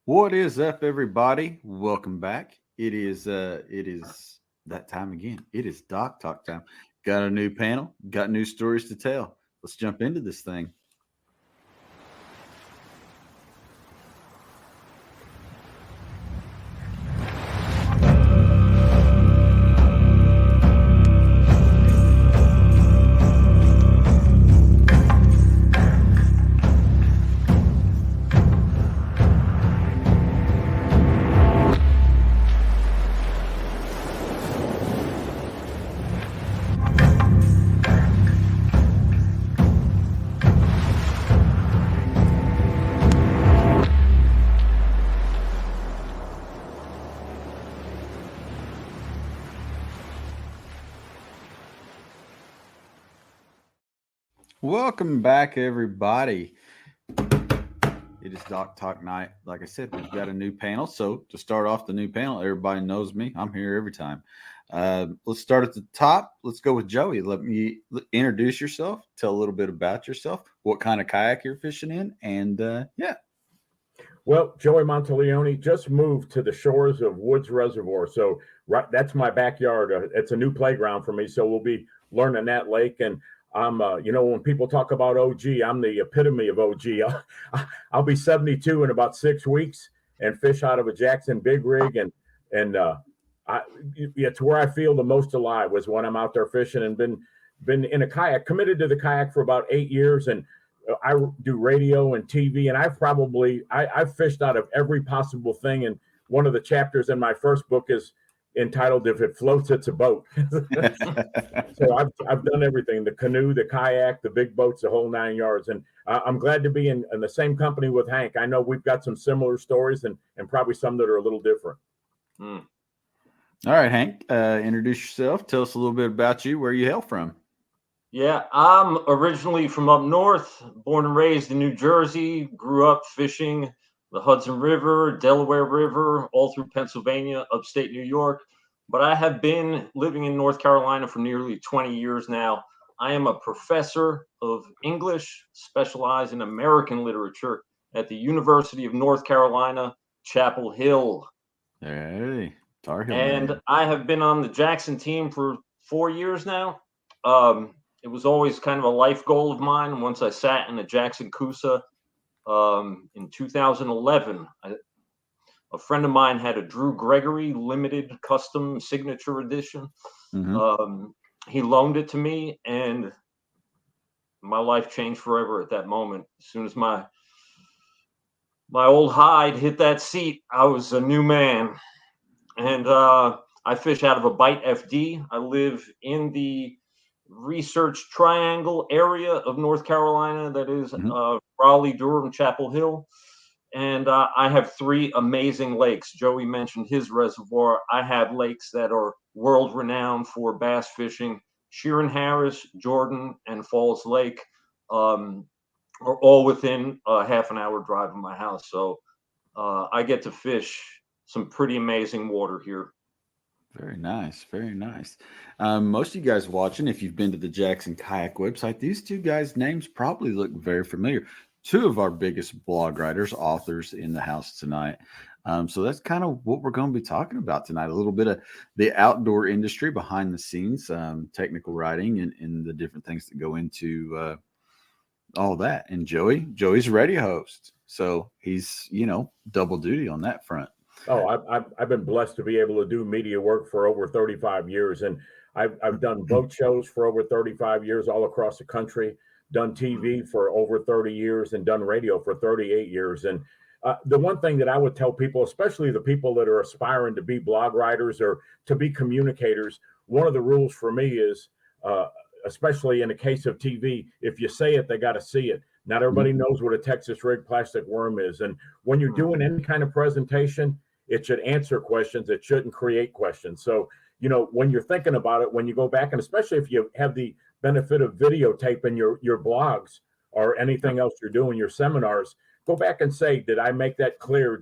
What is up, everybody? Welcome back. It is that time again. It is Dock Talk time. Got a new panel, got new stories to tell. Let's jump into this thing. Welcome back, everybody. It is Dock Talk night. Like I said, we've got a new panel. So to start off the new panel, everybody knows me. I'm here every time. Let's start at the top. Let's go with Joey. Let me introduce yourself. Tell a little bit about yourself. What kind of kayak you're fishing in, and yeah. Well, Joey Monteleone just moved to the shores of Woods Reservoir. So that's my backyard. It's a new playground for me. So we'll be learning that lake. And I'm, when people talk about OG, I'm the epitome of OG. I'll be 72 in about 6 weeks and fish out of a Jackson big rig. It's where I feel the most alive was when I'm out there fishing and been in a kayak, committed to the kayak for about 8 years. And I do radio and TV, and I've fished out of every possible thing. And one of the chapters in my first book is entitled "If It Floats, It's a Boat." So I've done everything: the canoe, the kayak, the big boats, the whole 9 yards. And I'm glad to be in the same company with Hank. I know we've got some similar stories and probably some that are a little different. All right, Hank, introduce yourself. Tell us a little bit about you, where you hail from. Yeah, I'm originally from up north, born and raised in New Jersey, grew up fishing the Hudson River, Delaware River, all through Pennsylvania, upstate New York. But I have been living in North Carolina for nearly 20 years now. I am a professor of English, specialized in American literature at the University of North Carolina, Chapel Hill. Hey, Tar Heel. And I have been on the Jackson team for 4 years now. It was always kind of a life goal of mine. Once I sat in a Jackson Coosa in 2011, a friend of mine had a Drew Gregory limited custom signature edition. Mm-hmm. He loaned it to me, and my life changed forever at that moment. As soon as my old hide hit that seat, I was a new man. And I fish out of a Bite FD. I live in the Research Triangle area of North Carolina, that is Raleigh, Durham, Chapel Hill. And I have 3 amazing lakes. Joey mentioned his reservoir. I have lakes that are world renowned for bass fishing. Sheeran Harris, Jordan, and Falls Lake are all within a half an hour drive of my house. So I get to fish some pretty amazing water here. Very nice. Very nice. Most of you guys watching, if you've been to the Jackson Kayak website, these 2 guys' names probably look very familiar. 2 of our biggest blog writers, authors in the house tonight. So that's kind of what we're going to be talking about tonight. A little bit of the outdoor industry behind the scenes, technical writing, and the different things that go into all that. And Joey's a radio host. So he's, double duty on that front. Oh, I've been blessed to be able to do media work for over 35 years. And I've done boat shows for over 35 years all across the country, done TV for over 30 years, and done radio for 38 years. And the one thing that I would tell people, especially the people that are aspiring to be blog writers or to be communicators, one of the rules for me is, especially in the case of TV, if you say it, they got to see it. Not everybody knows what a Texas rig plastic worm is. And when you're doing any kind of presentation, it should answer questions. It shouldn't create questions. So, when you're thinking about it, when you go back, and especially if you have the benefit of videotaping your blogs or anything else you're doing, your seminars, go back and say, did I make that clear?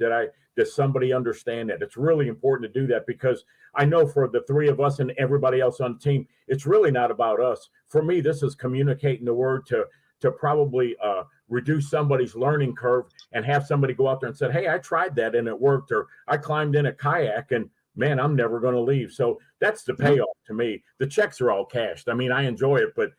Does somebody understand that? It's really important to do that, because I know for the 3 of us and everybody else on the team, it's really not about us. For me, this is communicating the word to to probably reduce somebody's learning curve and have somebody go out there and say, hey, I tried that and it worked, or I climbed in a kayak and man, I'm never going to leave. So that's the payoff to me. The checks are all cashed. I mean, I enjoy it, but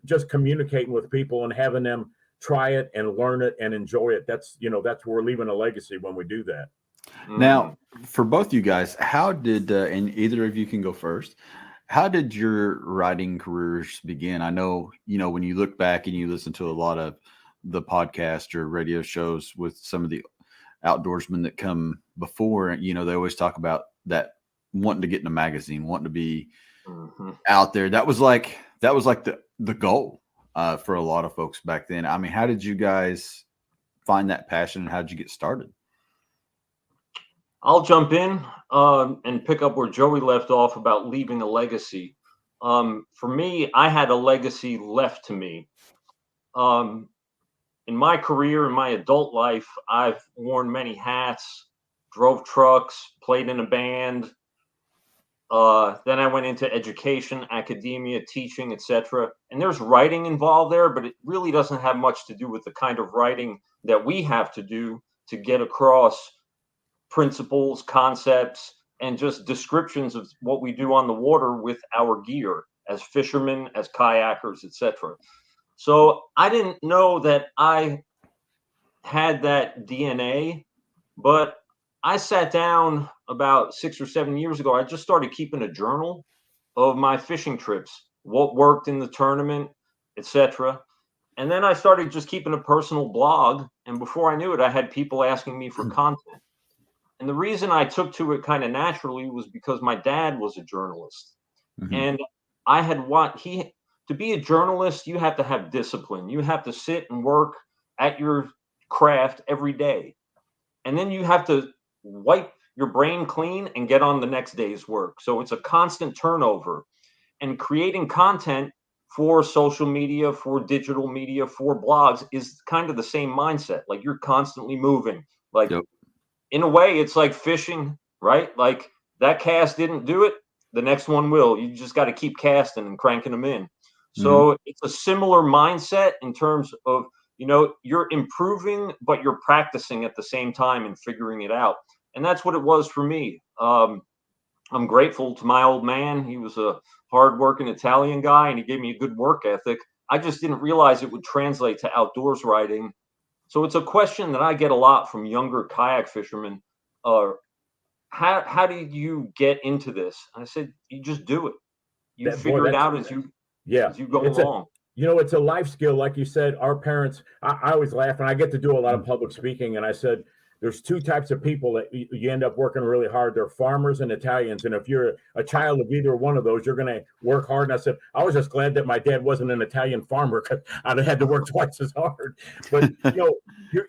just communicating with people and having them try it and learn it and enjoy it. That's where we're leaving a legacy when we do that. Now, for both you guys, how did, and either of you can go first, how did your writing careers begin? I know, when you look back and you listen to a lot of the podcast or radio shows with some of the outdoorsmen that come before, they always talk about that wanting to get in a magazine, wanting to be out there. That was like the goal for a lot of folks back then. I mean, how did you guys find that passion and how did you get started? I'll jump in and pick up where Joey left off about leaving a legacy. For me, I had a legacy left to me. In my career, in my adult life, I've worn many hats, drove trucks, played in a band. Then I went into education, academia, teaching, etc. And there's writing involved there, but it really doesn't have much to do with the kind of writing that we have to do to get across principles, concepts, and just descriptions of what we do on the water with our gear as fishermen, as kayakers, etc. So I didn't know that I had that DNA, but I sat down about 6 or 7 years ago. I just started keeping a journal of my fishing trips, what worked in the tournament, etc. And then I started just keeping a personal blog. And before I knew it, I had people asking me for content. And the reason I took to it kind of naturally was because my dad was a journalist. And I had to be a journalist, you have to have discipline. You have to sit and work at your craft every day. And then you have to wipe your brain clean and get on the next day's work. So it's a constant turnover. And creating content for social media, for digital media, for blogs is kind of the same mindset. Like you're constantly moving. Like in a way, it's like fishing, right? Like that cast didn't do it, the next one will. You just got to keep casting and cranking them in. So it's a similar mindset in terms of, you're improving, but you're practicing at the same time and figuring it out. And that's what it was for me. I'm grateful to my old man. He was a hardworking Italian guy and he gave me a good work ethic. I just didn't realize it would translate to outdoors writing. So it's a question that I get a lot from younger kayak fishermen. How did you get into this? And I said, you just do it. You figure it out as you go along. It's a life skill. Like you said, our parents, I always laugh, and I get to do a lot of public speaking. And I said, there's two types of people that you end up working really hard. They're farmers and Italians. And if you're a child of either one of those, you're going to work hard. And I said, I was just glad that my dad wasn't an Italian farmer because I'd have had to work twice as hard. But,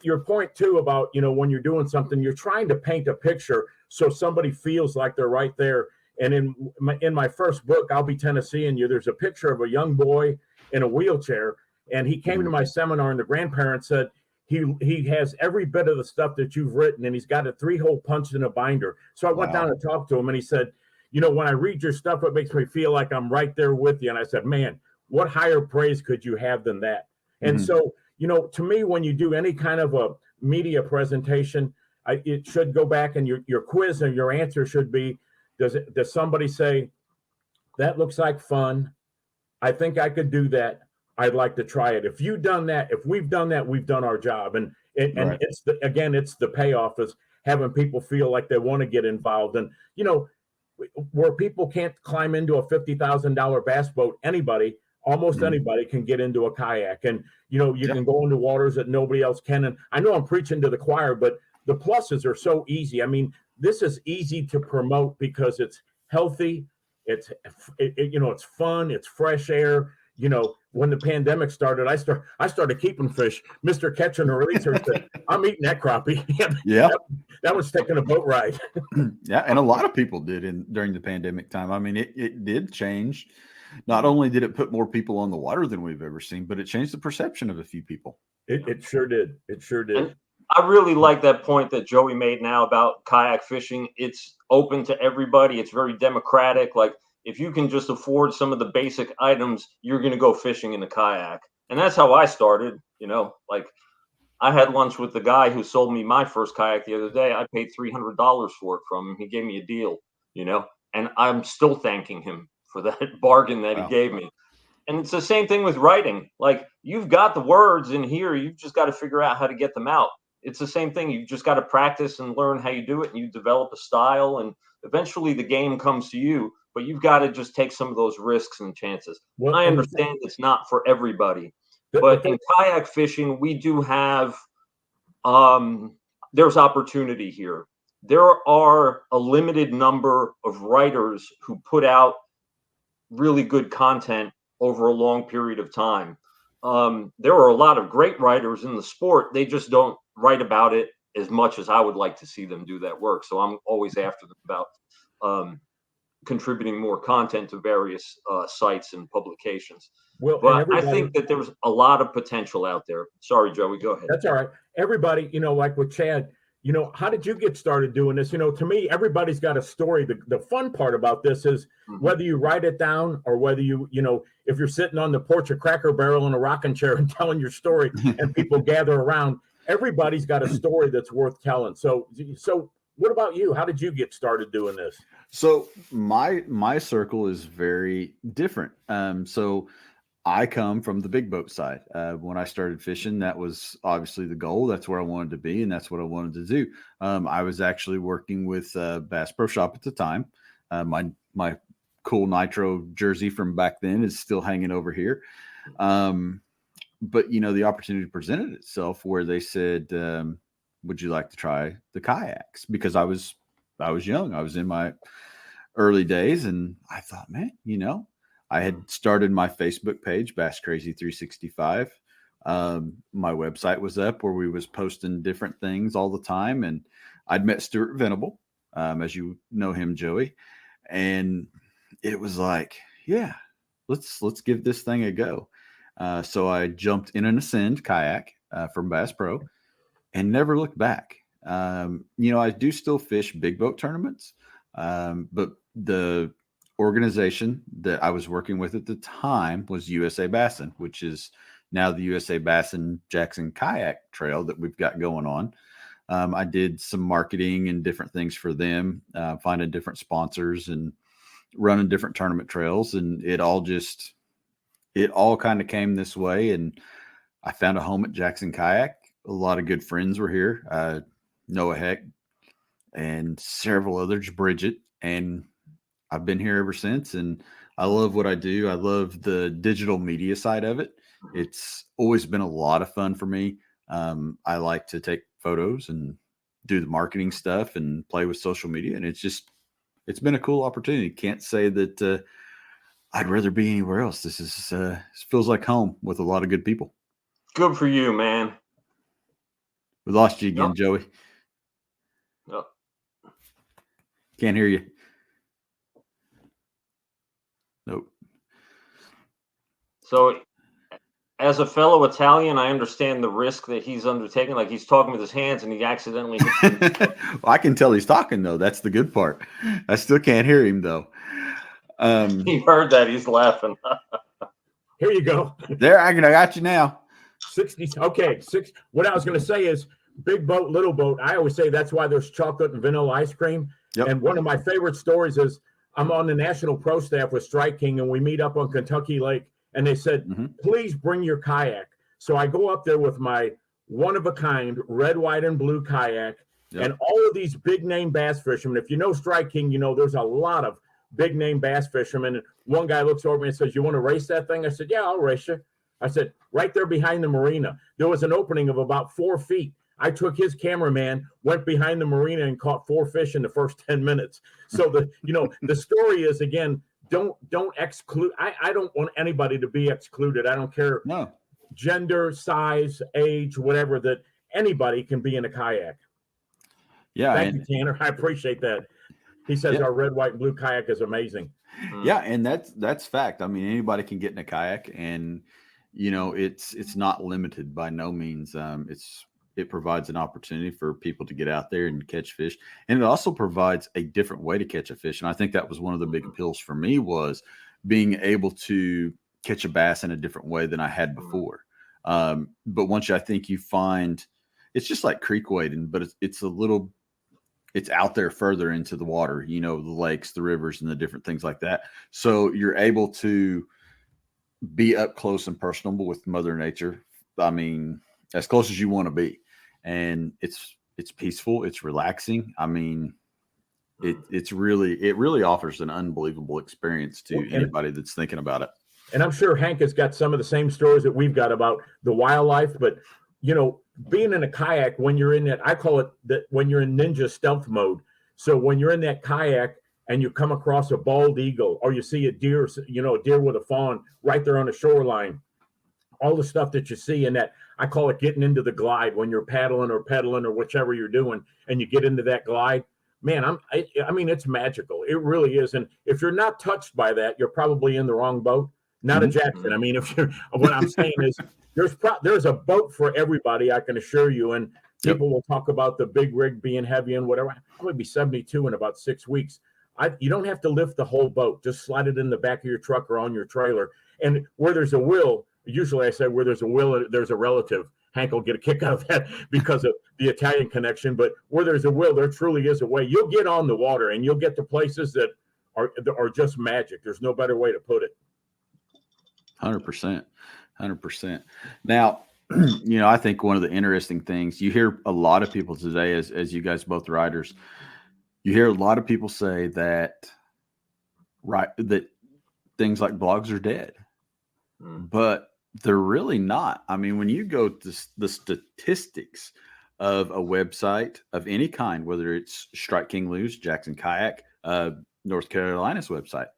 your point too about, when you're doing something, you're trying to paint a picture so somebody feels like they're right there. And in my first book, I'll Be Tennesseeing You, there's a picture of a young boy in a wheelchair. And he came to my seminar and the grandparents said, he has every bit of the stuff that you've written, and he's got a 3-hole punch in a binder. So I went down and talked to him, and he said, when I read your stuff, it makes me feel like I'm right there with you. And I said, man, what higher praise could you have than that? And so, to me, when you do any kind of a media presentation, it should go back and your quiz and your answer should be, does somebody say, that looks like fun. I think I could do that. I'd like to try it. If you've done that, if we've done that, we've done our job. And it's the payoff is having people feel like they want to get involved. And, where people can't climb into a $50,000 bass boat, almost anybody can get into a kayak. And, you can go into waters that nobody else can. And I know I'm preaching to the choir, but the pluses are so easy. I mean, this is easy to promote because it's healthy. It's fun. It's fresh air. When the pandemic started, I started keeping fish. Mr. Catch and Releaser said, I'm eating that crappie. That was taking a boat ride. Yeah, and a lot of people did during the pandemic time. I mean, it did change. Not only did it put more people on the water than we've ever seen, but it changed the perception of a few people. It sure did. It sure did. And I really like that point that Joey made now about kayak fishing. It's open to everybody. It's very democratic. Like, if you can just afford some of the basic items, you're going to go fishing in a kayak. And that's how I started, like I had lunch with the guy who sold me my first kayak the other day. I paid $300 for it from him. He gave me a deal, and I'm still thanking him for that bargain that he Wow. gave me. And it's the same thing with writing. Like, you've got the words in here, you've just got to figure out how to get them out. It's the same thing. You just got to practice and learn how you do it, and you develop a style, and eventually the game comes to you. But you've got to just take some of those risks and chances. Well, I and understand it's not for everybody, the but thing, in kayak fishing, we do have there's opportunity here. There are a limited number of writers who put out really good content over a long period of time. There are a lot of great writers in the sport. They just don't write about it as much as I would like to see them do that work. So I'm always after them about contributing more content to various sites and publications. well, and But I everybody, think that there's a lot of potential out there. Sorry, Joey, go ahead. that's all right. Everybody, like with Chad, how did you get started doing this? To me, everybody's got a story. The fun part about this is whether you write it down or whether if you're sitting on the porch of Cracker Barrel in a rocking chair and telling your story and people gather around, everybody's got a story that's worth telling. So what about you? How did you get started doing this? So my circle is very different. So I come from the big boat side. When I started fishing, that was obviously the goal. That's where I wanted to be, and that's what I wanted to do. I was actually working with Bass Pro Shop at the time. My cool Nitro jersey from back then is still hanging over here. But the opportunity presented itself where they said, "Would you like to try the kayaks?" Because I was young. I was in my early days, and I thought, man, I had started my Facebook page, Bass Crazy 365. My website was up where we was posting different things all the time. And I'd met Stuart Venable, as you know him, Joey. And it was like, yeah, let's give this thing a go. So I jumped in an Ascend kayak from Bass Pro and never looked back. I do still fish big boat tournaments, but the organization that I was working with at the time was USA Bassin, which is now the USA Bassin Jackson Kayak Trail that we've got going on. I did some marketing and different things for them, finding different sponsors and running different tournament trails. And it all kind of came this way. And I found a home at Jackson Kayak. A lot of good friends were here. Noah Heck and several others, Bridget, and I've been here ever since, and I love what I do. I love the digital media side of it. It's always been a lot of fun for me. I like to take photos and do the marketing stuff and play with social media, and it's been a cool opportunity. Can't say that I'd rather be anywhere else. This feels like home with a lot of good people. Good for you, man. We lost you again, Joey. Yep. Can't hear you. Nope. So, as a fellow Italian, I understand the risk that he's undertaking. Like, he's talking with his hands and he accidentally hits well, I can tell he's talking, though. That's the good part. I still can't hear him, though. He heard that. He's laughing. Here you go. There, I got you now. 60. Okay. What I was going to say is big boat, little boat. I always say that's why there's chocolate and vanilla ice cream. Yep. And one of my favorite stories is I'm on the national pro staff with Strike King, and we meet up on Kentucky Lake. And they said, please bring your kayak. So I go up there with my one-of-a-kind red, white, and blue kayak. Yep. And all of these big-name bass fishermen, if you know Strike King, there's a lot of big-name bass fishermen. And one guy looks over me and says, you want to race that thing? I said, yeah, I'll race you. I said, right there behind the marina, there was an opening of about 4 feet. I took his cameraman, went behind the marina and caught 4 fish in the first 10 minutes. So the story is, again, don't exclude. I don't want anybody to be excluded. I don't care gender, size, age, whatever, that anybody can be in a kayak. Yeah. Thank you, Tanner. I appreciate that. He says our red, white, and blue kayak is amazing. Yeah. And that's fact. I mean, anybody can get in a kayak, and it's not limited by no means. It provides an opportunity for people to get out there and catch fish. And it also provides a different way to catch a fish. And I think that was one of the big appeals for me, was being able to catch a bass in a different way than I had before. But once I think you find, it's just like creek wading, but it's out there further into the water, the lakes, the rivers, and the different things like that. So you're able to be up close and personable with Mother Nature. I mean, as close as you want to be. And it's peaceful. It's relaxing. I mean, it really offers an unbelievable experience to anybody that's thinking about it. And I'm sure Hank has got some of the same stories that we've got about the wildlife, but being in a kayak, when you're in that, I call it that when you're in ninja stealth mode. So when you're in that kayak and you come across a bald eagle, or you see a deer, a deer with a fawn right there on the shoreline, all the stuff that you see in that, I call it getting into the glide when you're paddling or pedaling or whichever you're doing, and you get into that glide. Man, I mean, it's magical. It really is. And if you're not touched by that, you're probably in the wrong boat. Not a Jackson. I mean, what I'm saying is there's a boat for everybody, I can assure you. And people will talk about the big rig being heavy and whatever. I'm going to be 72 in about 6 weeks. You don't have to lift the whole boat. Just slide it in the back of your truck or on your trailer. And where there's a will, usually I say where there's a will, there's a relative. Hank will get a kick out of that because of the Italian connection. But where there's a will, there truly is a way. You'll get on the water and you'll get to places that are just magic. There's no better way to put it. 100%. Now, I think one of the interesting things you hear a lot of people today, as you guys both riders, you hear a lot of people say that things like blogs are dead, but they're really not. I mean, when you go to the statistics of a website of any kind, whether it's Strike King Lose, Jackson Kayak, North Carolina's website,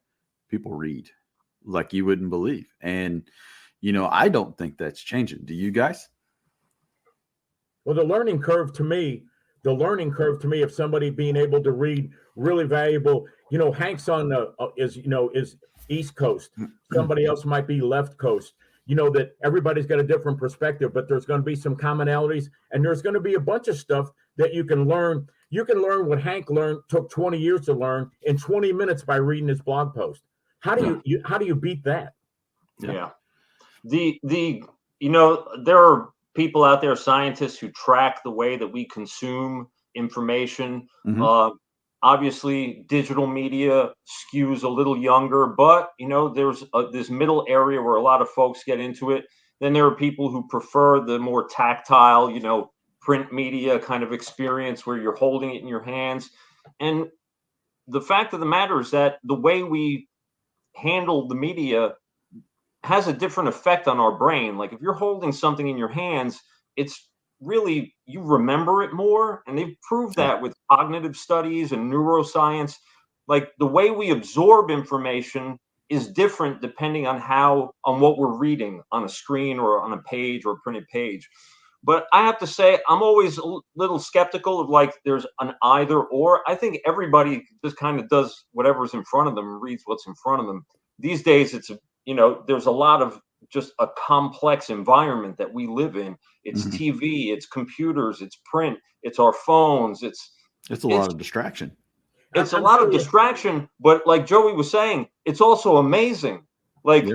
people read like you wouldn't believe. And, I don't think that's changing. Do you guys? Well, the learning curve to me of somebody being able to read really valuable, Hank's on is East Coast. Somebody else might be left coast. That everybody's got a different perspective, but there's going to be some commonalities, and there's going to be a bunch of stuff that you can learn. You can learn what Hank took 20 years to learn in 20 minutes by reading his blog post. How do you beat that? Yeah. There are people out there, scientists, who track the way that we consume information. Obviously, digital media skews a little younger, but there's this middle area where a lot of folks get into it. Then there are people who prefer the more tactile, print media kind of experience where you're holding it in your hands. And the fact of the matter is that the way we handle the media has a different effect on our brain. Like if you're holding something in your hands, it's really, you remember it more. And they've proved that with cognitive studies and neuroscience. Like the way we absorb information is different depending on what we're reading on a screen or on a page or a printed page. But I have to say, I'm always a little skeptical of like there's an either or. I think everybody just kind of does whatever's in front of them and reads what's in front of them. These days, it's, there's a lot of just a complex environment that we live in. It's TV, it's computers, it's print, it's our phones. It's a lot of distraction. It's a lot of distraction, but like Joey was saying, it's also amazing. Like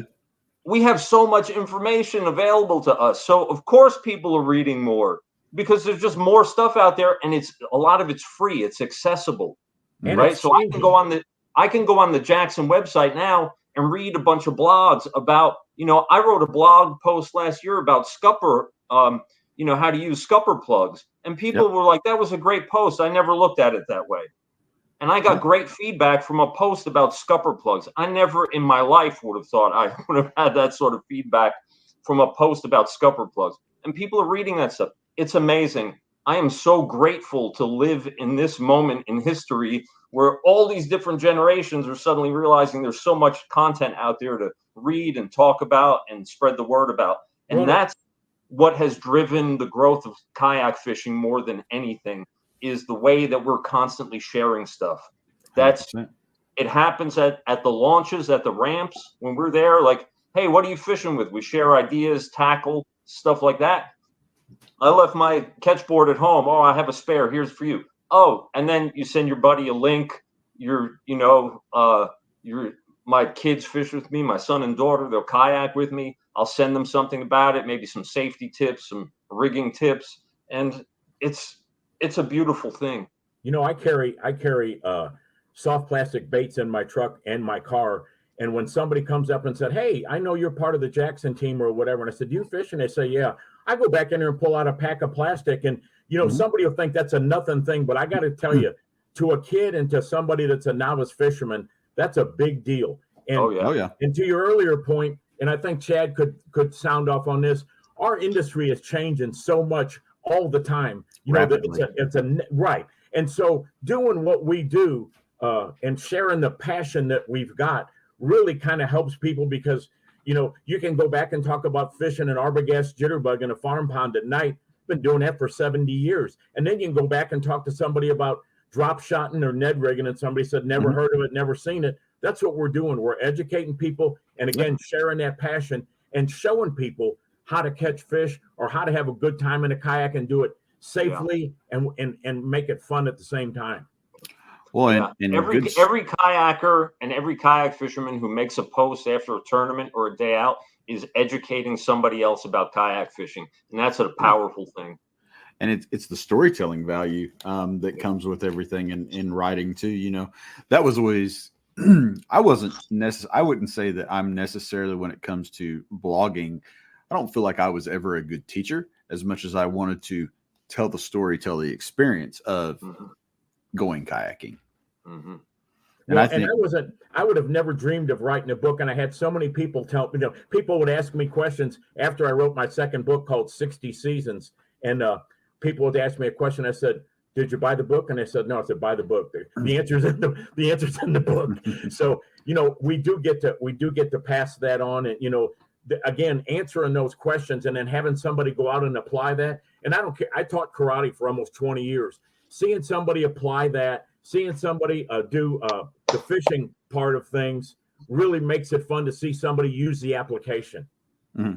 we have so much information available to us. So of course people are reading more because there's just more stuff out there, and a lot of it's free. It's accessible, right? So I can go on the Jackson website now and read a bunch of blogs about, I wrote a blog post last year about scupper, how to use scupper plugs. And people were like, that was a great post. I never looked at it that way. And I got great feedback from a post about scupper plugs. I never in my life would have thought I would have had that sort of feedback from a post about scupper plugs. And people are reading that stuff. It's amazing. I am so grateful to live in this moment in history where all these different generations are suddenly realizing there's so much content out there to read and talk about and spread the word about. And that's what has driven the growth of kayak fishing more than anything, is the way that we're constantly sharing stuff. It happens at the launches, at the ramps, when we're there, like, hey, what are you fishing with? We share ideas, tackle, stuff like that. I left my catch board at home. Oh, I have a spare. Here's for you. Oh, and then you send your buddy a link. Your my kids fish with me, my son and daughter, they'll kayak with me. I'll send them something about it, maybe some safety tips, some rigging tips, and it's a beautiful thing. I carry soft plastic baits in my truck and my car. And when somebody comes up and said, "Hey, I know you're part of the Jackson team or whatever," and I said, "Do you fish?" And they say, "Yeah," I go back in there and pull out a pack of plastic. And somebody will think that's a nothing thing, but I got to tell you, to a kid and to somebody that's a novice fisherman, that's a big deal. And Oh yeah. And to your earlier point, and I think Chad could sound off on this, our industry is changing so much all the time. Rapidly. It's a right. And so doing what we do and sharing the passion that we've got really kind of helps people, because you can go back and talk about fishing an arbogast jitterbug in a farm pond at night. Been doing that for 70 years. And then you can go back and talk to somebody about drop shotting or Ned rigging, and somebody said never heard of it, never seen it. That's what we're doing. We're educating people, and again, sharing that passion and showing people how to catch fish or how to have a good time in a kayak and do it safely and make it fun at the same time. Well, and every kayaker and every kayak fisherman who makes a post after a tournament or a day out is educating somebody else about kayak fishing, and that's a powerful thing. And it's the storytelling value that comes with everything in writing too. That was always I wouldn't say that I'm necessarily, when it comes to blogging, I don't feel like I was ever a good teacher as much as I wanted to tell the story, tell the experience of going kayaking. And I would have never dreamed of writing a book. And I had so many people tell me, people would ask me questions after I wrote my second book called 60 Seasons. And people would ask me a question. I said, "Did you buy the book?" And I said, "No." I said, "Buy the book. The answer's in the book." So, we do get to pass that on, and, again, answering those questions and then having somebody go out and apply that. And I don't care. I taught karate for almost 20 years. Seeing somebody apply that, seeing somebody do the fishing part of things really makes it fun to see somebody use the application. Mm-hmm.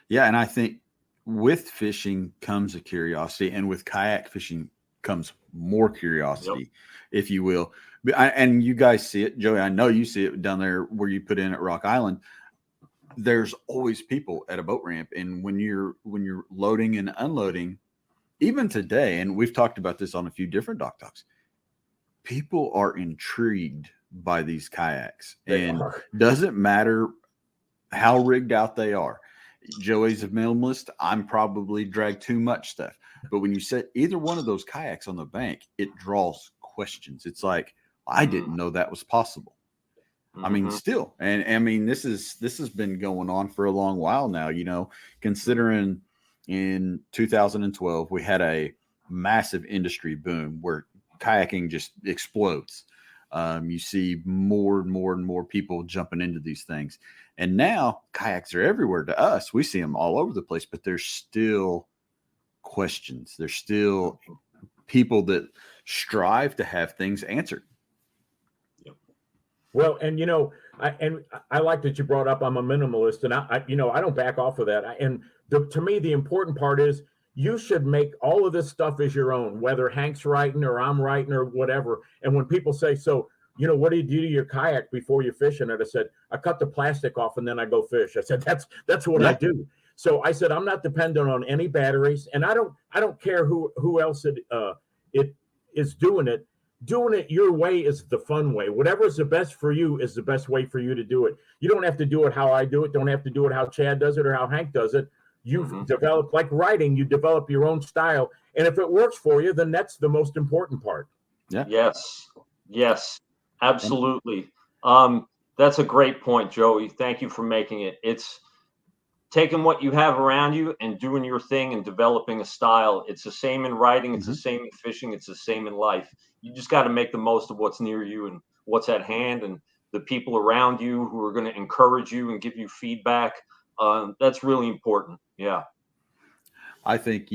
Yeah. And I think with fishing comes a curiosity, and with kayak fishing comes more curiosity, if you will. And you guys see it, Joey. I know you see it down there where you put in at Rock Island. There's always people at a boat ramp, and when you're loading and unloading, even today, and we've talked about this on a few different dock talks, people are intrigued by these kayaks, and doesn't matter how rigged out they are. Joey's a minimalist. I'm probably drag too much stuff. But when you set either one of those kayaks on the bank, it draws questions. It's like, I didn't know that was possible. I mean, still, and I mean, this has been going on for a long while now, considering in 2012, we had a massive industry boom where kayaking just explodes. You see more and more and more people jumping into these things. And now kayaks are everywhere to us. We see them all over the place, but there's still questions. There's still people that strive to have things answered. Well, and I like that you brought up I'm a minimalist, and I don't back off of that. To me, the important part is you should make all of this stuff as your own, whether Hank's writing or I'm writing or whatever. And when people say, "So, what do you do to your kayak before you fish in it?" I said, "I cut the plastic off and then I go fish." I said, "That's what I do." So I said, "I'm not dependent on any batteries, and I don't care who else it is doing it." Doing it your way is the fun way. Whatever is the best for you is the best way for you to do it. You don't have to do it how I do it. Don't have to do it how Chad does it or how Hank does it. You've developed, like writing, you develop your own style. And if it works for you, then that's the most important part. Yeah. Yes, absolutely. That's a great point, Joey. Thank you for making it. It's taking what you have around you and doing your thing and developing a style. It's the same in writing. It's the same in fishing. It's the same in life. You just got to make the most of what's near you and what's at hand, and the people around you who are going to encourage you and give you feedback. That's really important. Yeah. I think,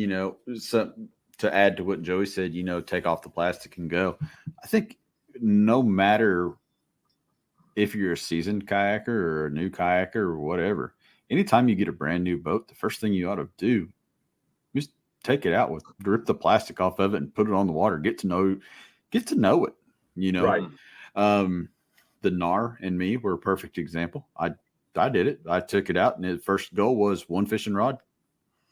so to add to what Joey said, take off the plastic and go. I think no matter if you're a seasoned kayaker or a new kayaker or whatever, anytime you get a brand new boat, the first thing you ought to do is take it out, rip the plastic off of it and put it on the water. Get to know it, Right. the Nar and me were a perfect example. I did it. I took it out, and the first goal was one fishing rod,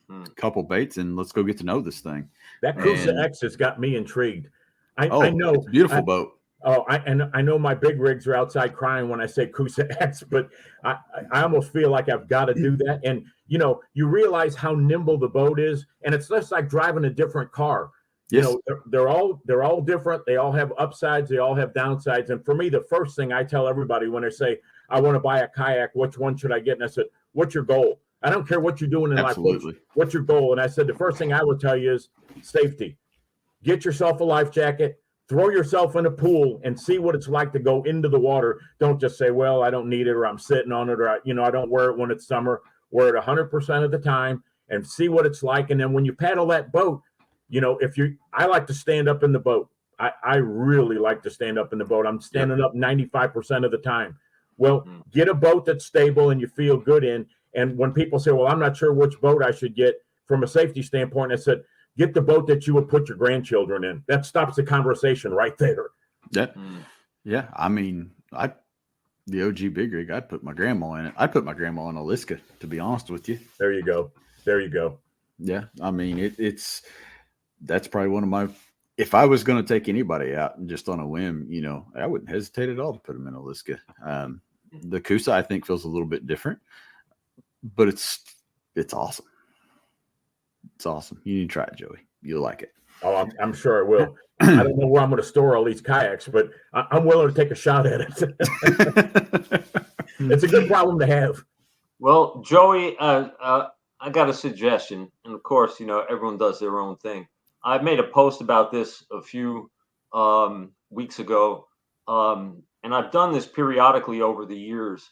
a couple baits, and let's go get to know this thing. That Cruza X has got me intrigued. I know it's a beautiful boat. I know my big rigs are outside crying when I say Cruza X, but I almost feel like I've got to do that. And you realize how nimble the boat is, and it's less like driving a different car. Yes. They're all different. They all have upsides. They all have downsides. And for me, the first thing I tell everybody when they say, I want to buy a kayak, which one should I get? And I said, what's your goal? I don't care what you're doing in life. What's your goal? And I said, the first thing I would tell you is safety. Get yourself a life jacket, throw yourself in a pool, and see what it's like to go into the water. Don't just say, well, I don't need it, or I'm sitting on it, or I don't wear it when it's summer. Wear it 100% of the time and see what it's like. And then when you paddle that boat, I like to stand up in the boat. I really like to stand up in the boat. I'm standing up 95% of the time. Well, get a boat that's stable and you feel good in. And when people say, well, I'm not sure which boat I should get from a safety standpoint, I said, get the boat that you would put your grandchildren in. That stops the conversation right there. Yeah. I mean, the OG big rig, I'd put my grandma in it. I'd put my grandma in a Liska, to be honest with you. There you go. Yeah. I mean, that's probably one of my, if I was going to take anybody out and just on a whim, I wouldn't hesitate at all to put them in a Liska. The Kusa, I think, feels a little bit different, but it's awesome. It's awesome. You need to try it, Joey. You'll like it. Oh, I'm sure I will. I don't know where I'm going to store all these kayaks, but I'm willing to take a shot at it. It's a good problem to have. Well, Joey, I got a suggestion. And of course, everyone does their own thing. I made a post about this a few weeks ago. And I've done this periodically over the years.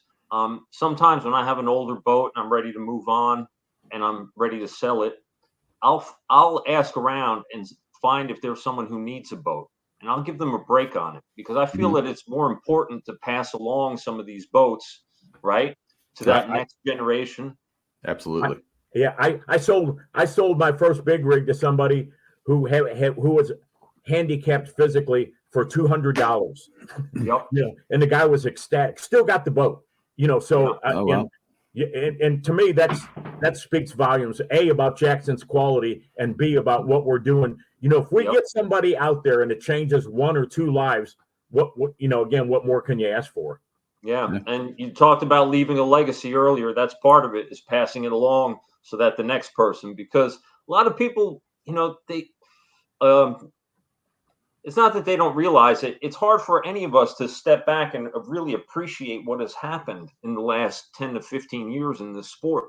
Sometimes when I have an older boat and I'm ready to move on and I'm ready to sell it, I'll ask around and find if there's someone who needs a boat, and I'll give them a break on it, because I feel that it's more important to pass along some of these boats, right, to that next generation. Absolutely. I sold my first big rig to somebody who was handicapped physically for $200. Yep. And the guy was ecstatic. Still got the boat. So wow. and to me that speaks volumes. A, about Jackson's quality, and B, about what we're doing. If we get somebody out there and it changes one or two lives, what more can you ask for? Yeah. And you talked about leaving a legacy earlier. That's part of it, is passing it along so that the next person, because a lot of people, they it's not that they don't realize it. It's hard for any of us to step back and really appreciate what has happened in the last 10 to 15 years in this sport.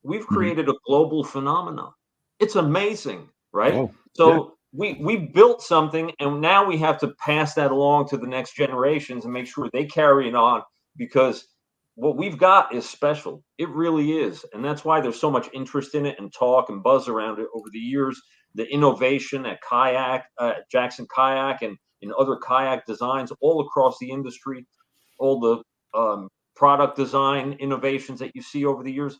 We've created a global phenomenon. It's amazing, right? Oh, so we built something, and now we have to pass that along to the next generations and make sure they carry it on, because what we've got is special. It really is. And that's why there's so much interest in it and talk and buzz around it over the years. The innovation at Jackson Kayak, and in other kayak designs all across the industry, all the product design innovations that you see over the years.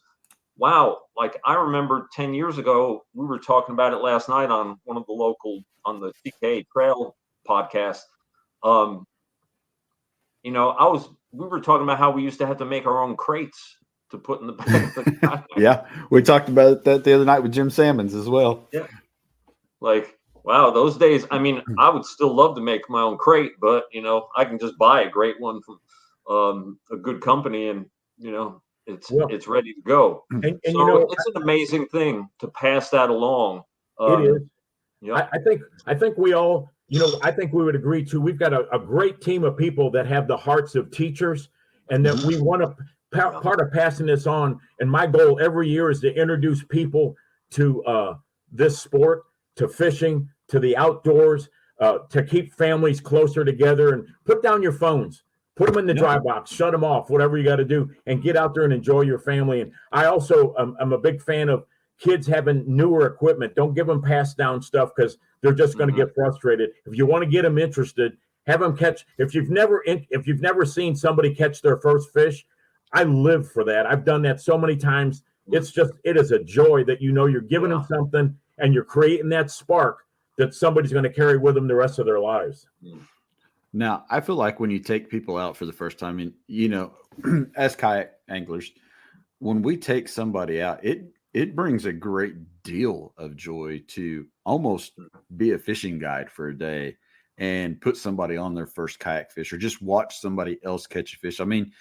Wow. Like, I remember 10 years ago, we were talking about it last night on one of the on the TK Trail podcast. We were talking about how we used to have to make our own crates to put in the back of the kayak. Yeah. We talked about that the other night with Jim Salmons as well. Yeah. Like, wow, those days. I mean, I would still love to make my own crate, but I can just buy a great one from a good company, and it's ready to go. And it's an amazing thing to pass that along. It is. Yeah. I think we all, I think we would agree too. We've got a great team of people that have the hearts of teachers, and that we want to part of passing this on. And my goal every year is to introduce people to this sport, to fishing, to the outdoors, to keep families closer together, and put down your phones, put them in the dry box, shut them off, whatever you got to do, and get out there and enjoy your family. And I also am a big fan of kids having newer equipment. Don't give them passed down stuff, because they're just going to get frustrated. If you want to get them interested, have them catch. If you've never seen somebody catch their first fish, I live for that. I've done that so many times. It is a joy that you're giving them something, and you're creating that spark that somebody's going to carry with them the rest of their lives. Now, I feel like when you take people out for the first time, and as kayak anglers, when we take somebody out, it brings a great deal of joy to almost be a fishing guide for a day and put somebody on their first kayak fish or just watch somebody else catch a fish. I mean,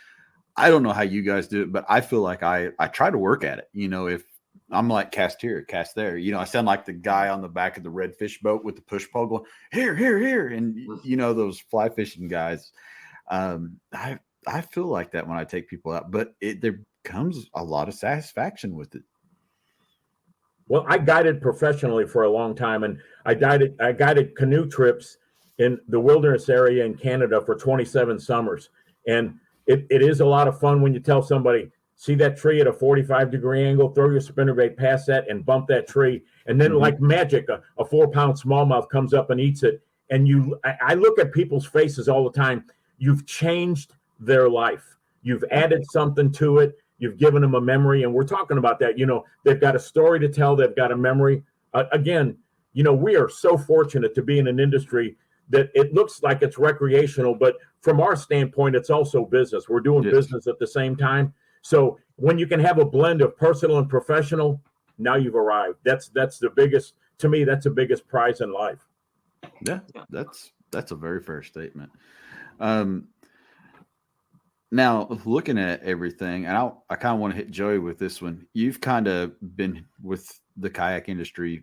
I don't know how you guys do it, but I feel like I try to work at it. If I'm like cast here, cast there, I sound like the guy on the back of the redfish boat with the push pole going here, here, here, and those fly fishing guys. I feel like that when I take people out, but there comes a lot of satisfaction with it. Well, I guided professionally for a long time, and I guided canoe trips in the wilderness area in Canada for 27 summers. And it is a lot of fun when you tell somebody, see that tree at a 45-degree angle, throw your spinnerbait past that and bump that tree. And then like magic, a 4-pound smallmouth comes up and eats it. And I look at people's faces all the time. You've changed their life. You've added something to it. You've given them a memory. And we're talking about that. They've got a story to tell. They've got a memory. Again, we are so fortunate to be in an industry that it looks like it's recreational, but from our standpoint, it's also business. We're doing business at the same time. So when you can have a blend of personal and professional, now you've arrived. That's the biggest, to me, that's the biggest prize in life. Yeah, that's a very fair statement. Now, looking at everything, and I kind of want to hit Joey with this one. You've kind of been with the kayak industry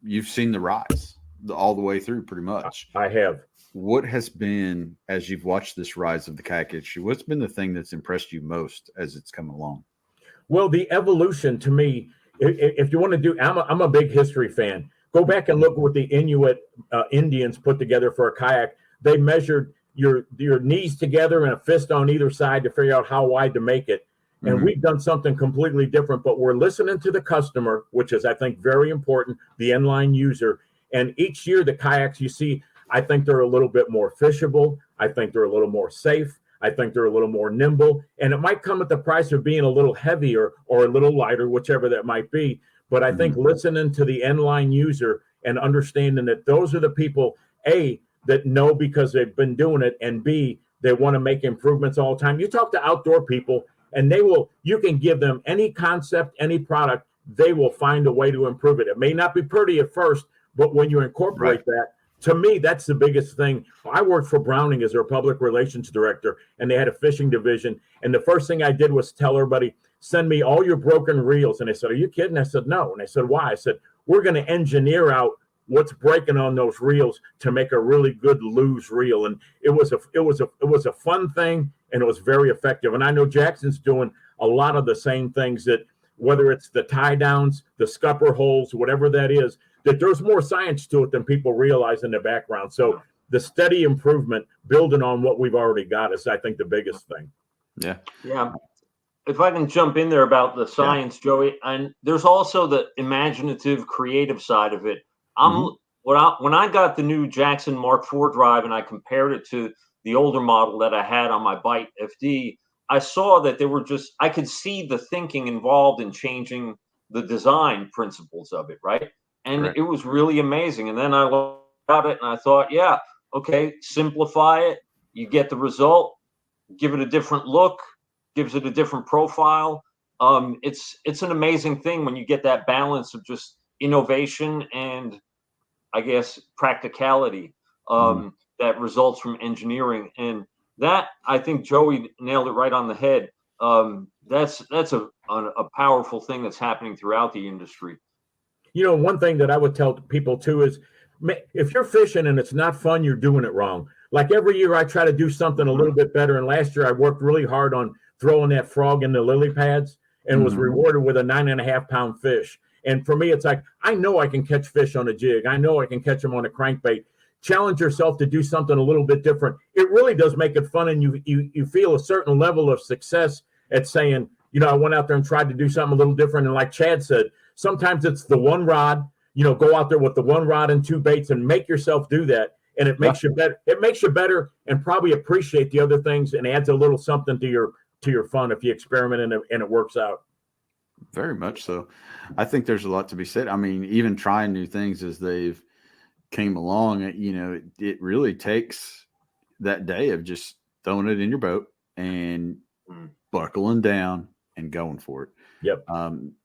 you've seen the rise all the way through pretty much. I have. What has been, as you've watched this rise of the kayak industry, what's been the thing that's impressed you most as it's come along? Well, the evolution to me, if you want to do, I'm a big history fan. Go back and look what the Inuit Indians put together for a kayak. They measured your knees together and a fist on either side to figure out how wide to make it. And we've done something completely different, but we're listening to the customer, which is, I think, very important, the end line user. And each year, the kayaks you see, I think they're a little bit more fishable. I think they're a little more safe. I think they're a little more nimble. And it might come at the price of being a little heavier or a little lighter, whichever that might be. But I think listening to the end line user and understanding that those are the people, A, that know because they've been doing it, and B, they want to make improvements all the time. You talk to outdoor people, and you can give them any concept, any product, they will find a way to improve it. It may not be pretty at first, but when you incorporate that, to me, that's the biggest thing. I worked for Browning as their public relations director, and they had a fishing division. And the first thing I did was tell everybody, send me all your broken reels. And they said, are you kidding? I said, no. And I said, why? I said, we're going to engineer out what's breaking on those reels to make a really good loose reel. And it was a fun thing, and it was very effective. And I know Jackson's doing a lot of the same things, that whether it's the tie downs, the scupper holes, whatever that is, that there's more science to it than people realize in the background. So the steady improvement, building on what we've already got, is, I think, the biggest thing. Yeah. Yeah. If I can jump in there about the science, Joey, and there's also the imaginative, creative side of it. When I got the new Jackson Mark IV drive and I compared it to the older model that I had on my Bite FD, I saw that I could see the thinking involved in changing the design principles of it, right? And it was really amazing. And then I looked at it and I thought, yeah, okay, simplify it. You get the result, give it a different look, gives it a different profile. It's an amazing thing when you get that balance of just innovation and, I guess, practicality that results from engineering. And that, I think Joey nailed it right on the head. That's a powerful thing that's happening throughout the industry. One thing that I would tell people too is, if you're fishing and it's not fun, you're doing it wrong. Like every year I try to do something a little bit better. And last year I worked really hard on throwing that frog in the lily pads and was rewarded with a 9.5-pound fish. And for me, it's like, I know I can catch fish on a jig. I know I can catch them on a crankbait. Challenge yourself to do something a little bit different. It really does make it fun. And you feel a certain level of success at saying, I went out there and tried to do something a little different. And like Chad said, sometimes it's the one rod, go out there with the one rod and two baits and make yourself do that. And it makes you better. It makes you better and probably appreciate the other things, and adds a little something to your fun if you experiment and it works out. Very much so. I think there's a lot to be said. I mean, even trying new things as they've came along, it really takes that day of just throwing it in your boat and buckling down and going for it. Yep.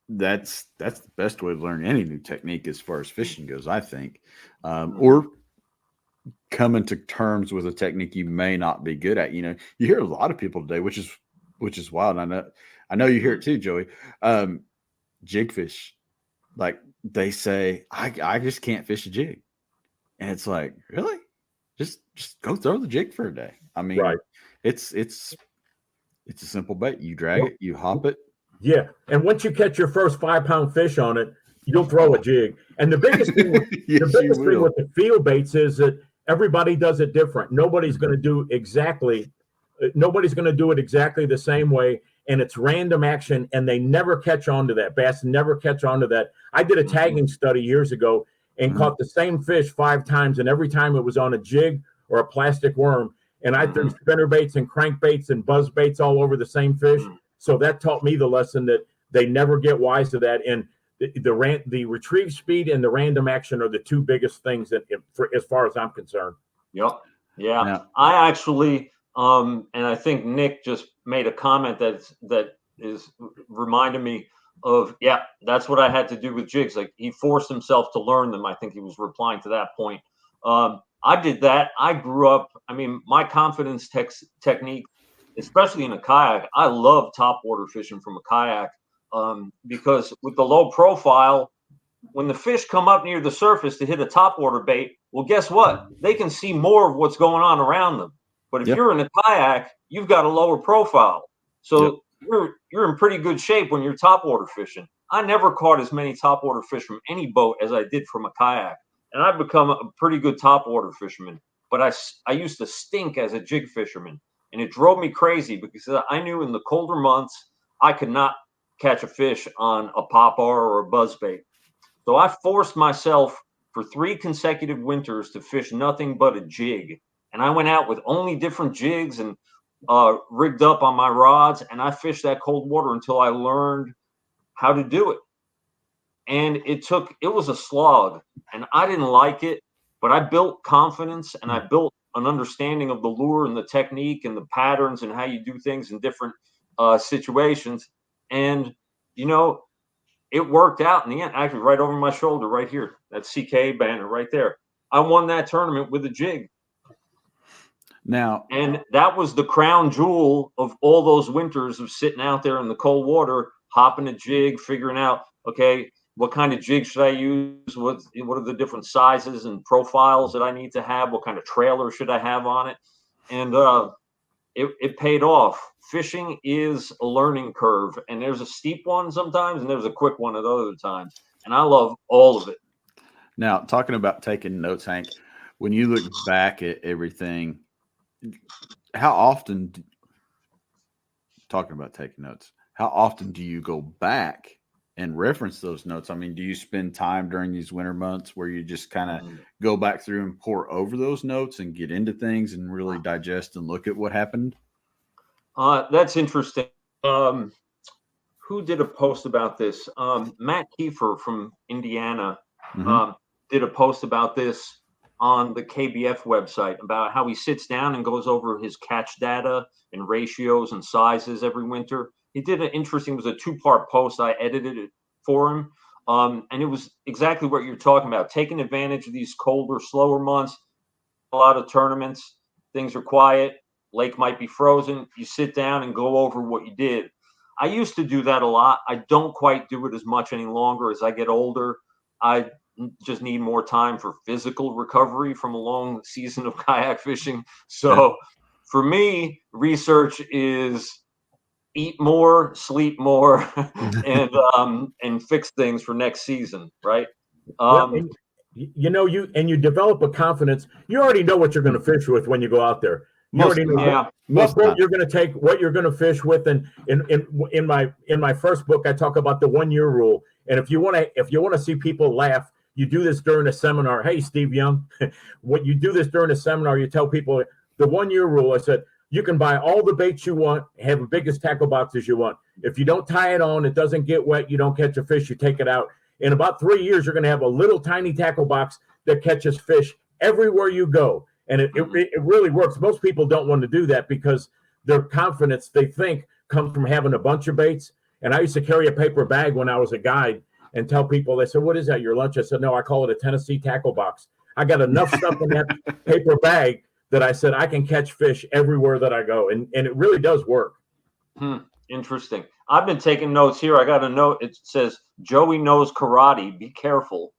That's the best way to learn any new technique as far as fishing goes, I think. Or coming to terms with a technique you may not be good at. You hear a lot of people today, which is wild. And I know you hear it too, Joey. Jig fish, like they say, I just can't fish a jig, and it's like, really? Just go throw the jig for a day. I mean, right. It's a simple bait. You drag it, you hop it. Yeah, and once you catch your first 5-pound fish on it, you'll throw a jig. And the biggest thing, with the field baits is that everybody does it different. Nobody's going to do it exactly the same way, and it's random action, and they never catch on to that. Bass never catch on to that. I did a tagging study years ago and caught the same fish 5 times, and every time it was on a jig or a plastic worm. And I threw spinner baits and crankbaits and buzz baits all over the same fish. So that taught me the lesson that they never get wise to that. And the retrieve speed and the random action are the 2 biggest things as far as I'm concerned. Yep. Yeah. I actually, and I think Nick just made a comment that is reminding me of, that's what I had to do with jigs. Like, he forced himself to learn them. I think he was replying to that point. I did that. I grew up, my confidence technique, especially in a kayak, I love topwater fishing from a kayak, because with the low profile, when the fish come up near the surface to hit a topwater bait, well, guess what? They can see more of what's going on around them. But if you're in a kayak, you've got a lower profile. So you're in pretty good shape when you're topwater fishing. I never caught as many topwater fish from any boat as I did from a kayak. And I've become a pretty good topwater fisherman. But I used to stink as a jig fisherman. And it drove me crazy because I knew in the colder months, I could not catch a fish on a popper or a buzzbait. So I forced myself for 3 consecutive winters to fish nothing but a jig. And I went out with only different jigs and rigged up on my rods. And I fished that cold water until I learned how to do it. And it was a slog, and I didn't like it, but I built confidence and I built an understanding of the lure and the technique and the patterns and how you do things in different situations. And, it worked out in the end. Actually, right over my shoulder, right here, that CKA banner right there. I won that tournament with a jig. And that was the crown jewel of all those winters of sitting out there in the cold water, hopping a jig, figuring out, okay, what kind of jig should I use? What are the different sizes and profiles that I need to have? What kind of trailer should I have on it? And it paid off. Fishing is a learning curve, and there's a steep one sometimes, and there's a quick one at other times. And I love all of it. Now, talking about taking notes, Hank, when you look back at everything, how often do you go back and reference those notes? Do you spend time during these winter months where you just kind of go back through and pour over those notes and get into things and really digest and look at what happened? That's interesting. Who did a post about this? Matt Kiefer from Indiana did a post about this on the KBF website about how he sits down and goes over his catch data and ratios and sizes every winter. He did it was a 2-part post. I edited it for him. And it was exactly what you're talking about, taking advantage of these colder, slower months, a lot of tournaments, things are quiet, lake might be frozen. You sit down and go over what you did. I used to do that a lot. I don't quite do it as much any longer as I get older. I just need more time for physical recovery from a long season of kayak fishing. So for me, research is eat more, sleep more, and fix things for next season, right? You develop a confidence. You already know what you're going to fish with when you go out there. You already know what boat you're going to take, what you're going to fish with. And in my first book, I talk about the 1-year rule. And if you want to see people laugh, you do this during a seminar. Hey, Steve Young, when you do this during a seminar, you tell people the 1-year rule. I said, you can buy all the baits you want, have the biggest tackle boxes you want. If you don't tie it on, it doesn't get wet, you don't catch a fish, you take it out. In about 3 years, you're going to have a little tiny tackle box that catches fish everywhere you go. And it really works. Most people don't want to do that because their confidence, they think, comes from having a bunch of baits. And I used to carry a paper bag when I was a guide and tell people, they said, "What is that, your lunch?" I said, "No, I call it a Tennessee tackle box. I got enough stuff in that paper bag that I said I can catch fish everywhere that I go." And it really does work. Interesting. I've been taking notes here. I got a note. It says, "Joey knows karate. Be careful."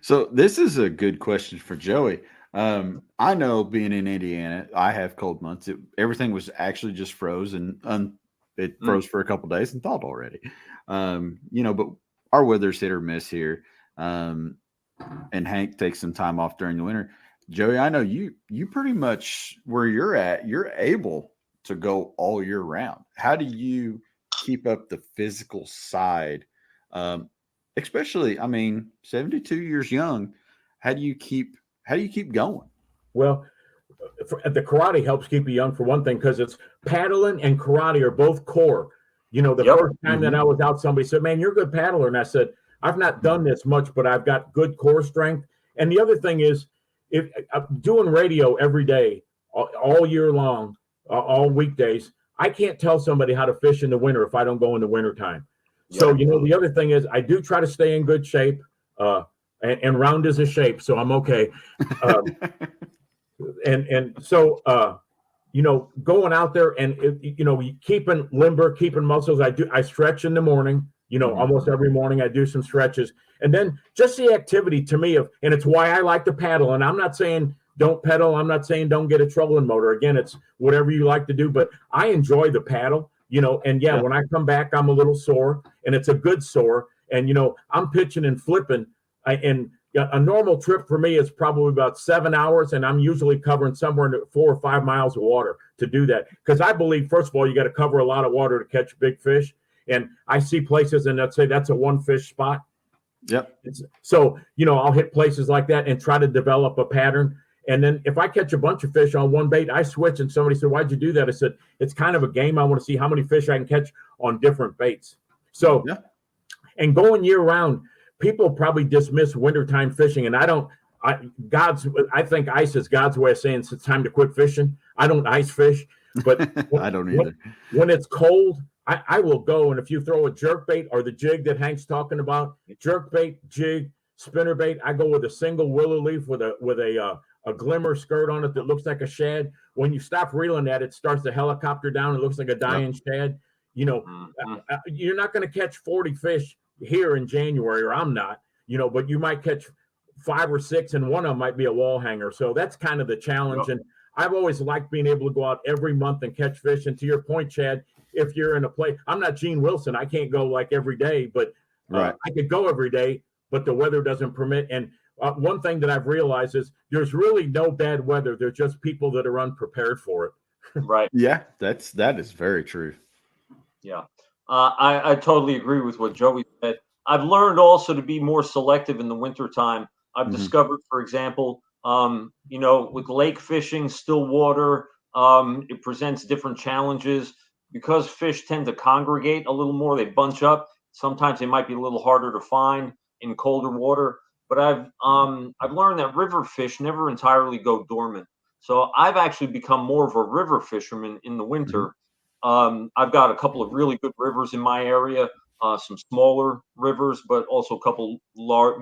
So this is a good question for Joey. I know being in Indiana, I have cold months. Everything was actually just frozen. It froze for a couple days and thawed already. But our weather's hit or miss here. And Hank takes some time off during the winter. Joey, I know you pretty much where you're at, you're able to go all year round. How do you keep up the physical side? Especially, 72 years young. How do you keep going? Well, the karate helps keep you young for one thing, because it's paddling and karate are both core. The first time that I was out, somebody said, "Man, you're a good paddler." And I said, "I've not done this much, but I've got good core strength." And the other thing is, if I'm doing radio every day, all year long, all weekdays, I can't tell somebody how to fish in the winter if I don't go in the wintertime. So, the other thing is, I do try to stay in good shape, and round is a shape, so I'm okay. So going out there and, keeping limber, keeping muscles. I stretch in the morning, almost every morning I do some stretches. And then just the activity to me and it's why I like to paddle. And I'm not saying don't pedal. I'm not saying don't get a trolling motor. Again, it's whatever you like to do, but I enjoy the paddle, and when I come back, I'm a little sore, and it's a good sore. And, I'm pitching and flipping, and a normal trip for me is probably about 7 hours, and I'm usually covering somewhere in 4 or 5 miles of water to do that. Because I believe, first of all, you got to cover a lot of water to catch big fish. And I see places, and let's say that's a one fish spot. Yep. So, I'll hit places like that and try to develop a pattern. And then if I catch a bunch of fish on one bait, I switch. And somebody said, "Why'd you do that?" I said, "It's kind of a game. I want to see how many fish I can catch on different baits." So, and going year round, people probably dismiss wintertime fishing. And I think ice is God's way of saying it's time to quit fishing. I don't ice fish, but I don't either. When it's cold, I will go. And if you throw a jerk bait or the jig that Hank's talking about, jerk bait, jig, spinner bait, I go with a single willow leaf with a glimmer skirt on it that looks like a shad. When you stop reeling at it, starts to helicopter down. It looks like a dying shad. You're not going to catch 40 fish here in January, or I'm not, but you might catch 5 or 6, and one of them might be a wall hanger. So that's kind of the challenge. And I've always liked being able to go out every month and catch fish. And to your point, Chad, if you're in a place, I'm not Gene Wilson. I can't go like every day, but I could go every day, but the weather doesn't permit. And one thing that I've realized is there's really no bad weather. There's just people that are unprepared for it. Right. Yeah, that is very true. Yeah. I totally agree with what Joey said. I've learned also to be more selective in the wintertime. I've discovered, for example, with lake fishing, still water, it presents different challenges because fish tend to congregate a little more. They bunch up. Sometimes they might be a little harder to find in colder water. But I've learned that river fish never entirely go dormant. So I've actually become more of a river fisherman in the winter. I've got a couple of really good rivers in my area, some smaller rivers, but also a couple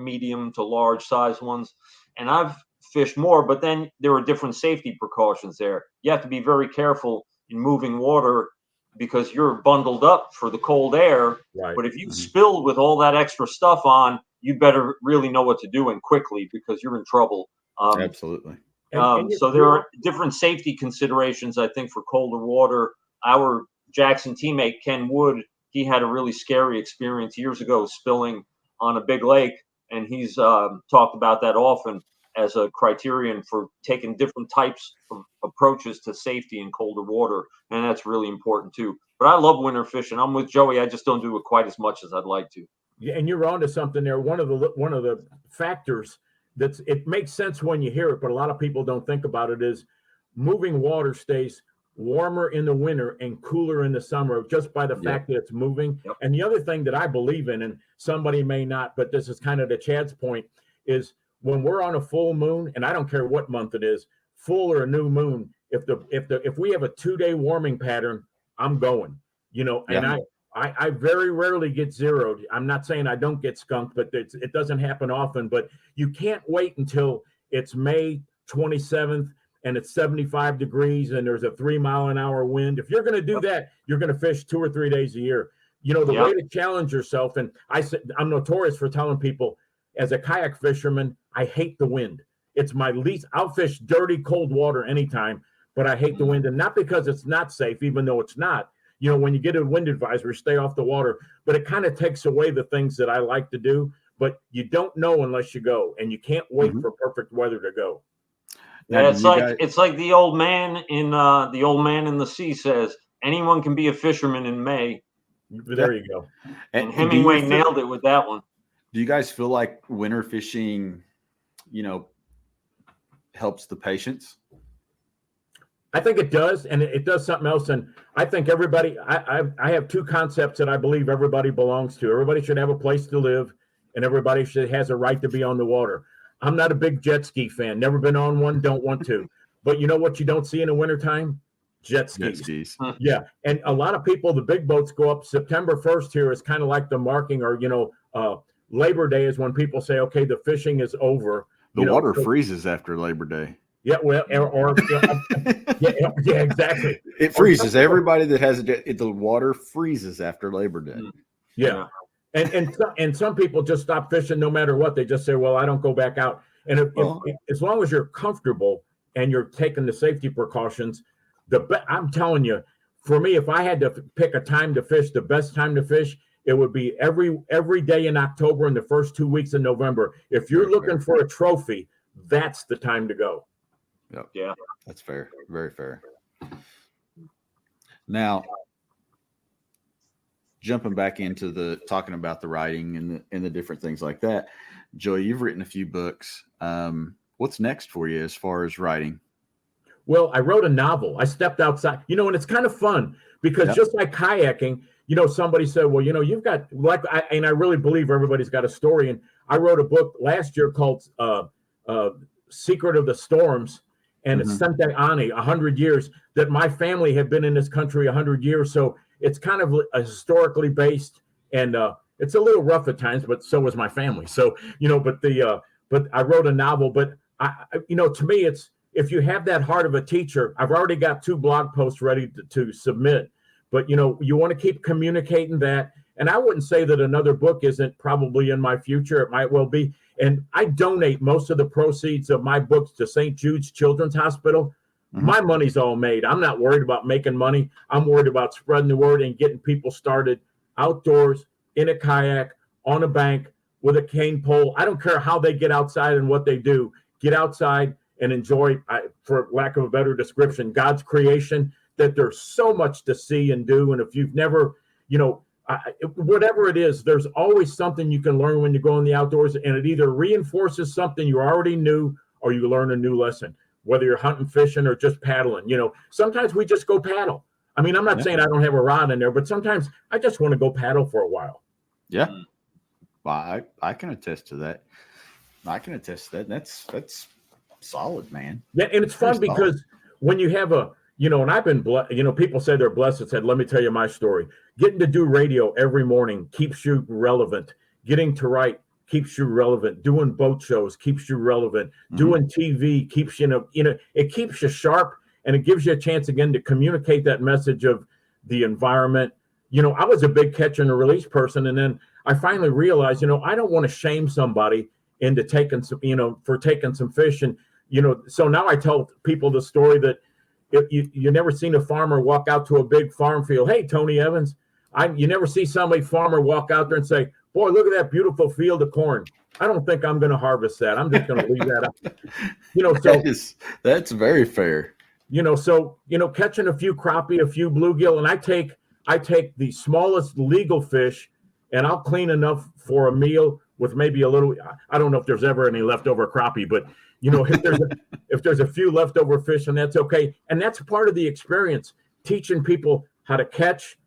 medium to large size ones. And I've fished more, but then there are different safety precautions there. You have to be very careful in moving water because you're bundled up for the cold air. Right. But if you spill with all that extra stuff on, you better really know what to do and quickly because you're in trouble. Absolutely. So there are different safety considerations, I think, for colder water. Our Jackson teammate, Ken Wood, he had a really scary experience years ago spilling on a big lake. And he's talked about that often as a criterion for taking different types of approaches to safety in colder water. And that's really important, too. But I love winter fishing. I'm with Joey. I just don't do it quite as much as I'd like to. Yeah, and you're onto something there. One of the factors it makes sense when you hear it, but a lot of people don't think about it, is moving water stays warmer in the winter and cooler in the summer just by the fact that it's moving. And the other thing that I believe in, and somebody may not, but this is kind of to Chad's point, is when we're on a full moon, and I don't care what month it is, full or a new moon, if we have a 2-day warming pattern, I'm going, and I very rarely get zeroed. I'm not saying I don't get skunked, but it doesn't happen often. But you can't wait until it's May 27th and it's 75 degrees and there's a 3-mile-an-hour wind. If you're going to do that, you're going to fish 2 or 3 days a year. The way to challenge yourself, and I'm notorious for telling people, as a kayak fisherman, I hate the wind. It's my least. I'll fish dirty, cold water anytime, but I hate the wind, and not because it's not safe, even though it's not. When you get a wind advisory, stay off the water, but it kind of takes away the things that I like to do. But you don't know unless you go, and you can't wait for perfect weather to go. Yeah, it's like the old man in the Sea says, anyone can be a fisherman in May. There you go. And Hemingway nailed it with that one. Do you guys feel like winter fishing, helps the patience? I think it does, and it does something else. And I think everybody, I have 2 concepts that I believe everybody belongs to. Everybody should have a place to live, and everybody has a right to be on the water. I'm not a big jet ski fan. Never been on one, don't want to. But you know what you don't see in the wintertime? Jet skis. Yeah. And a lot of people, the big boats go up September 1st here is kind of like the marking, or, Labor Day is when people say, okay, the fishing is over. The water freezes after Labor Day. Yeah, well, yeah, exactly. It freezes. Everybody that has the water freezes after Labor Day. Yeah. And some people just stop fishing no matter what. They just say, well, I don't go back out. And as long as you're comfortable and you're taking the safety precautions, I'm telling you, for me, if I had to pick a time to fish, the best time to fish, it would be every day in October and the first 2 weeks in November. If you're looking for a trophy, that's the time to go. Yep. Yeah, that's fair. Very fair. Now, jumping back into talking about the writing and the different things like that, Joey, you've written a few books. What's next for you as far as writing? Well, I wrote a novel. I stepped outside, and it's kind of fun because just like kayaking, somebody said, well, you've got and I really believe everybody's got a story. And I wrote a book last year called Secret of the Storms. And it's Sente Ani, 100 years, that my family had been in this country 100 years. So it's kind of historically based, and it's a little rough at times, but so was my family. So, but I wrote a novel, but to me, it's, if you have that heart of a teacher, I've already got 2 blog posts ready to submit, but you want to keep communicating that. And I wouldn't say that another book isn't probably in my future. It might well be. And I donate most of the proceeds of my books to St. Jude's Children's Hospital. My money's all made. I'm not worried about making money. I'm worried about spreading the word and getting people started outdoors, in a kayak, on a bank, with a cane pole. I don't care how they get outside and what they do. Get outside and enjoy, for lack of a better description, God's creation, that there's so much to see and do. And if you've never, whatever it is, there's always something you can learn when you go in the outdoors, and it either reinforces something you already knew or you learn a new lesson, whether you're hunting, fishing, or just paddling. Sometimes we just go paddle. I mean, I'm not saying I don't have a rod in there, but sometimes I just want to go paddle for a while. Yeah. Well, I can attest to that. That's solid, man. Yeah. And it's fun because when you have and I've been blessed, people say they're blessed. Said, let me tell you my story. Getting to do radio every morning keeps you relevant. Getting to write keeps you relevant. Doing boat shows keeps you relevant. Doing TV keeps it keeps you sharp, and it gives you a chance again to communicate that message of the environment. I was a big catch and release person, and then I finally realized, I don't want to shame somebody into taking some, for taking some fish, and so now I tell people the story that you never seen a farmer walk out to a big farm field. Hey, Tony Evans, you never see farmer walk out there and say, boy, look at that beautiful field of corn. I don't think I'm going to harvest that. I'm just going to leave that up. So that's very fair. Catching a few crappie, a few bluegill, and I take the smallest legal fish, and I'll clean enough for a meal with maybe a little. I don't know if there's ever any leftover crappie, but if there's a few leftover fish, and that's okay. And that's part of the experience, teaching people how to catch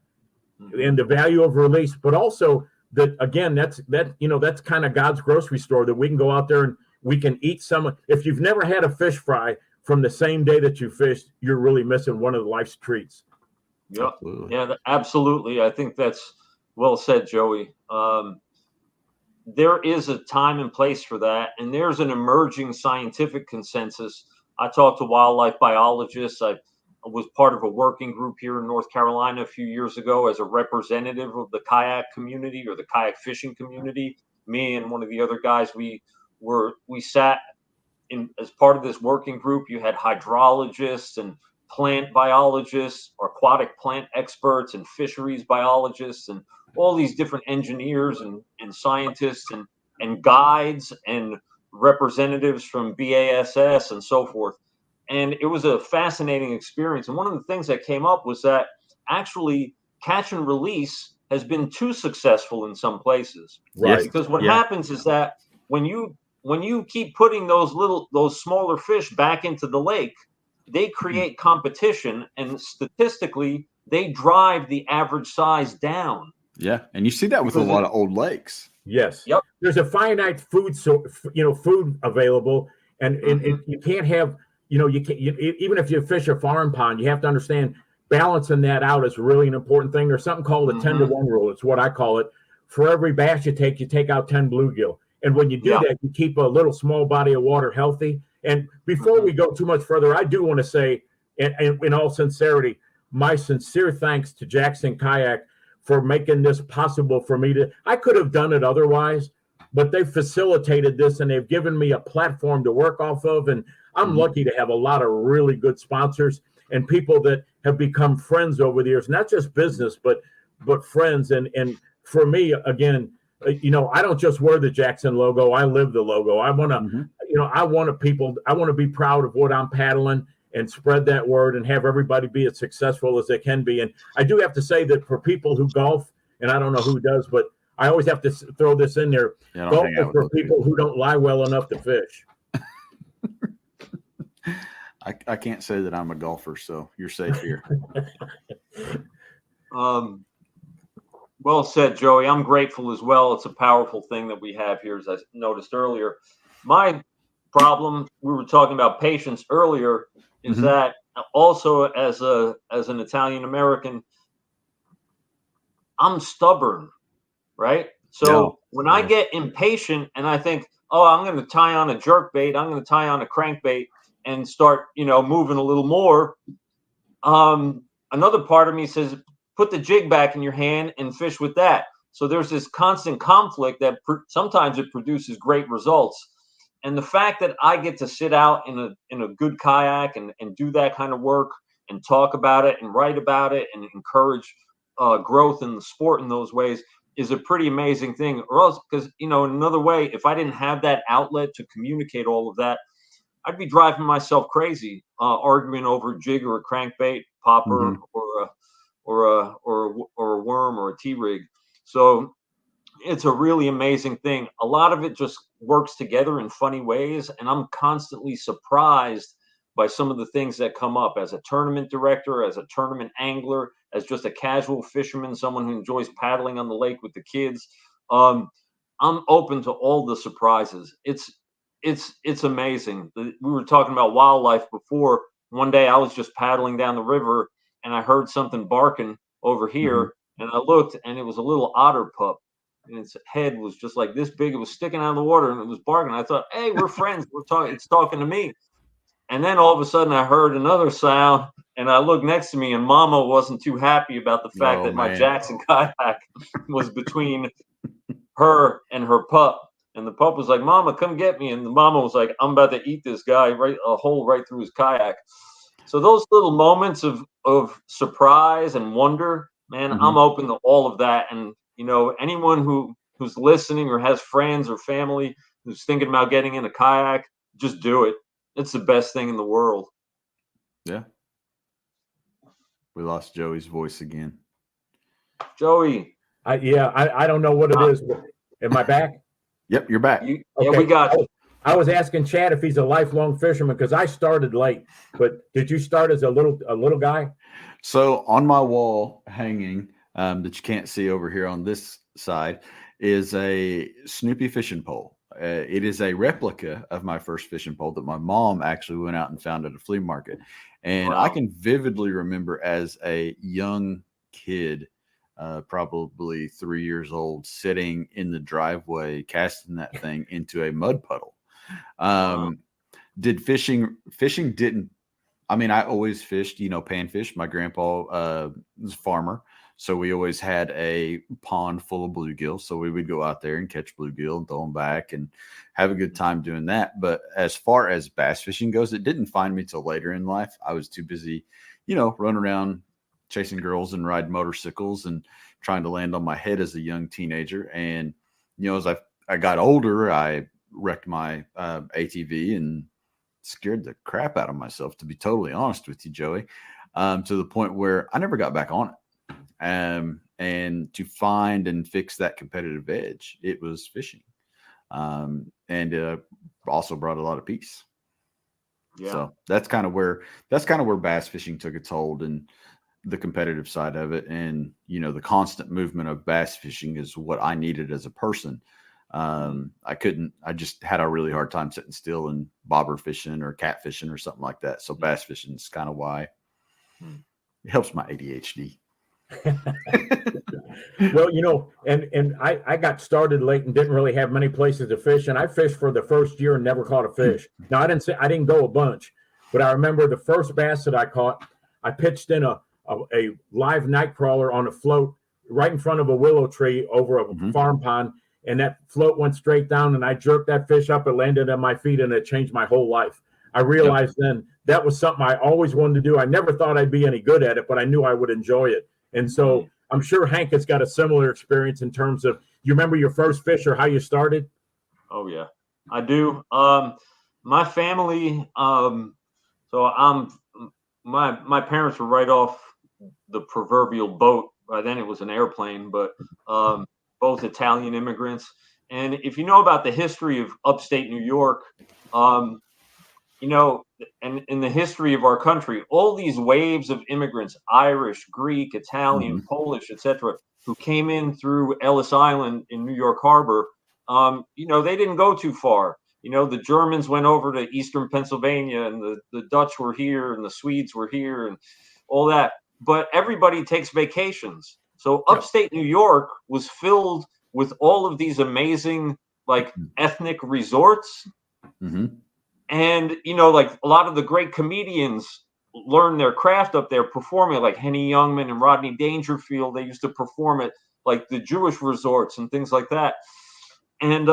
and the value of release, but also that, again, that's kind of God's grocery store, that we can go out there we can eat some. If you've never had a fish fry from the same day that you fished, you're really missing one of life's treats. Yep. Absolutely. Yeah, absolutely. I think that's well said, Joey. There is a time and place for that, and there's an emerging scientific consensus. I talked to wildlife biologists. I was part of a working group here in North Carolina a few years ago as a representative of the kayak community or the kayak fishing community. Me and one of the other guys, we sat in as part of this working group. You had hydrologists and plant biologists, or aquatic plant experts, and fisheries biologists, and all these different engineers and scientists and guides and representatives from BASS and so forth. And it was a fascinating experience. And one of the things that came up was that actually catch and release has been too successful in some places. Right. Because what happens is that when you keep putting those smaller fish back into the lake, they create competition, and statistically they drive the average size down. Yeah, and you see that with a lot of old lakes. Yes. Yep. There's a finite food, food available, and you can't have, even if you fish a farm pond, you have to understand balancing that out is really an important thing. There's something called the 10-to-1 rule. It's what I call it. For every bass you take out 10 bluegill. And when you do that, you keep a little small body of water healthy. And before we go too much further, I do want to say, and in all sincerity, my sincere thanks to Jackson Kayak for making this possible for me I could have done it otherwise, but they facilitated this and they've given me a platform to work off of. And I'm lucky to have a lot of really good sponsors and people that have become friends over the years, not just business, but friends. And for me, again, I don't just wear the Jackson logo. I live the logo. I want to, I want to be proud of what I'm paddling and spread that word and have everybody be as successful as they can be. And I do have to say that for people who golf, and I don't know who does, but I always have to throw this in there. Yeah, golf is for people who don't lie well enough to fish. I can't say that I'm a golfer, so you're safe here. Well said, Joey. I'm grateful as well. It's a powerful thing that we have here, as I noticed earlier. My problem, we were talking about patience earlier, is that also as an Italian American, I'm stubborn, right? So when I get impatient and I think, oh, I'm going to tie on a jerk bait, I'm going to tie on a crankbait and start, moving a little more. Another part of me says, put the jig back in your hand and fish with that. So there's this constant conflict that sometimes it produces great results. And the fact that I get to sit out in a good kayak and do that kind of work and talk about it and write about it and encourage growth in the sport in those ways is a pretty amazing thing. Or else, because, in another way, if I didn't have that outlet to communicate all of that, I'd be driving myself crazy, arguing over a jig or a crankbait, popper, or a worm or a T-rig. So it's a really amazing thing. A lot of it just works together in funny ways, and I'm constantly surprised by some of the things that come up as a tournament director, as a tournament angler, as just a casual fisherman, someone who enjoys paddling on the lake with the kids. I'm open to all the surprises. It's amazing. We were talking about wildlife before. One day I was just paddling down the river and I heard something barking over here, and I looked, and it was a little otter pup, and its head was just like this big. It was sticking out of the water, and it was barking. I thought, hey, we're friends. We're talking. It's talking to me. And then all of a sudden, I heard another sound, and I looked next to me, and Mama wasn't too happy about the fact that my Jackson kayak was between her and her pup. And the pup was like, Mama, come get me. And the mama was like, I'm about to eat this guy, a hole right through his kayak. So those little moments of surprise and wonder, man, I'm open to all of that. And, anyone who's listening or has friends or family who's thinking about getting in a kayak, just do it. It's the best thing in the world. Yeah. We lost Joey's voice again. Joey. I don't know what it is. Am I back? Yep, you're back. Okay. Yeah, we got you. I was asking Chad if he's a lifelong fisherman because I started late. But did you start as a little guy? So on my wall hanging that you can't see over here on this side is a Snoopy fishing pole. It is a replica of my first fishing pole that my mom actually went out and found at a flea market. And I Wow. can vividly remember as a young kid, probably 3 years old, sitting in the driveway, casting that thing into a mud puddle. Wow. Did fishing didn't, I mean, I always fished, panfish. My grandpa was a farmer. So we always had a pond full of bluegill. So we would go out there and catch bluegill and throw them back and have a good time doing that. But as far as bass fishing goes, it didn't find me till later in life. I was too busy, running around chasing girls and riding motorcycles and trying to land on my head as a young teenager. And, as I got older, I wrecked my ATV and scared the crap out of myself, to be totally honest with you, Joey, to the point where I never got back on it. And to find and fix that competitive edge, it was fishing. And it also brought a lot of peace. Yeah. So that's kind of where bass fishing took its hold, and the competitive side of it. And, the constant movement of bass fishing is what I needed as a person. I just had a really hard time sitting still and bobber fishing or cat fishing or something like that. So bass fishing is kind of why it helps my ADHD. Well, and I got started late and didn't really have many places to fish. And I fished for the first year and never caught a fish. Now, I didn't go a bunch, but I remember the first bass that I caught, I pitched in a live night crawler on a float right in front of a willow tree over a farm pond. And that float went straight down, and I jerked that fish up. It landed at my feet, and it changed my whole life. I realized then that was something I always wanted to do. I never thought I'd be any good at it, but I knew I would enjoy it. And so I'm sure Hank has got a similar experience in terms of, you remember your first fish or how you started? Oh yeah, I do. My family, my parents were right off the proverbial boat. By then it was an airplane, but both Italian immigrants. And if you know about the history of upstate New York, and in the history of our country, all these waves of immigrants, Irish, Greek, Italian, Polish, etc., who came in through Ellis Island in New York Harbor, they didn't go too far. The Germans went over to eastern Pennsylvania, and the Dutch were here, and the Swedes were here, and all that. But everybody takes vacations. So upstate New York was filled with all of these amazing, like, ethnic resorts. And, like a lot of the great comedians learned their craft up there performing, like Henny Youngman and Rodney Dangerfield. They used to perform at like the Jewish resorts and things like that. And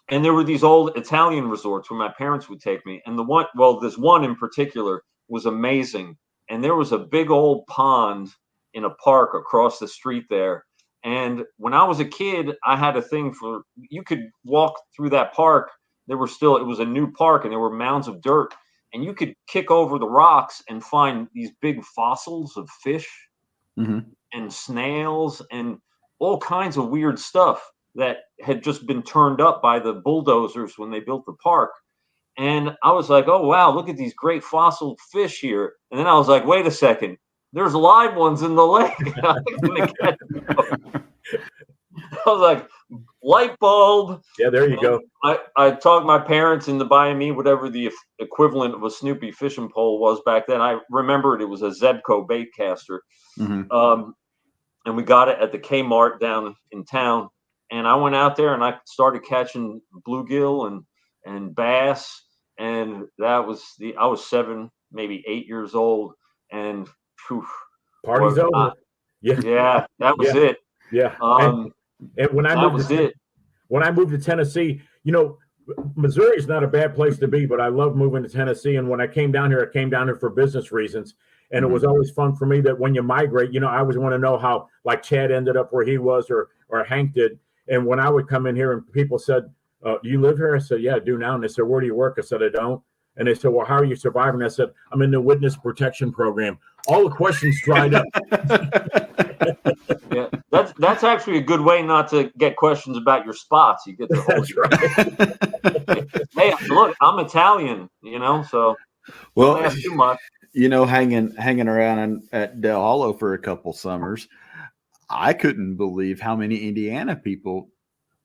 there were these old Italian resorts where my parents would take me. And this one in particular was amazing. And there was a big old pond in a park across the street there. And when I was a kid, I had a thing for, you could walk through that park. It was a new park, and there were mounds of dirt, and you could kick over the rocks and find these big fossils of fish and snails and all kinds of weird stuff that had just been turned up by the bulldozers when they built the park. And I was like, oh, wow, look at these great fossil fish here. And then I was like, wait a second, there's live ones in the lake. I was like, light bulb. Yeah, there you go. I talked my parents into buying me whatever the equivalent of a Snoopy fishing pole was back then. I remembered it was a Zebco bait caster. And we got it at the Kmart down in town. And I went out there and I started catching bluegill and bass. And I was 7, maybe 8 years old. And party's over. Yeah, that was it. Yeah. And when I moved to Tennessee, Missouri is not a bad place to be, but I love moving to Tennessee. And when I came down here, for business reasons. And it was always fun for me that when you migrate, I always want to know how, like, Chad ended up where he was or Hank did. And when I would come in here and people said, do you live here? I said, yeah, I do now. And they said, where do you work? I said, I don't. And they said, well, how are you surviving? I said, I'm in the witness protection program. All the questions dried up. Yeah, that's actually a good way not to get questions about your spots. You get to hold. That's right. Hey, look, I'm Italian, so don't ask too much. Hanging around at Del Hollow for a couple summers, I couldn't believe how many Indiana people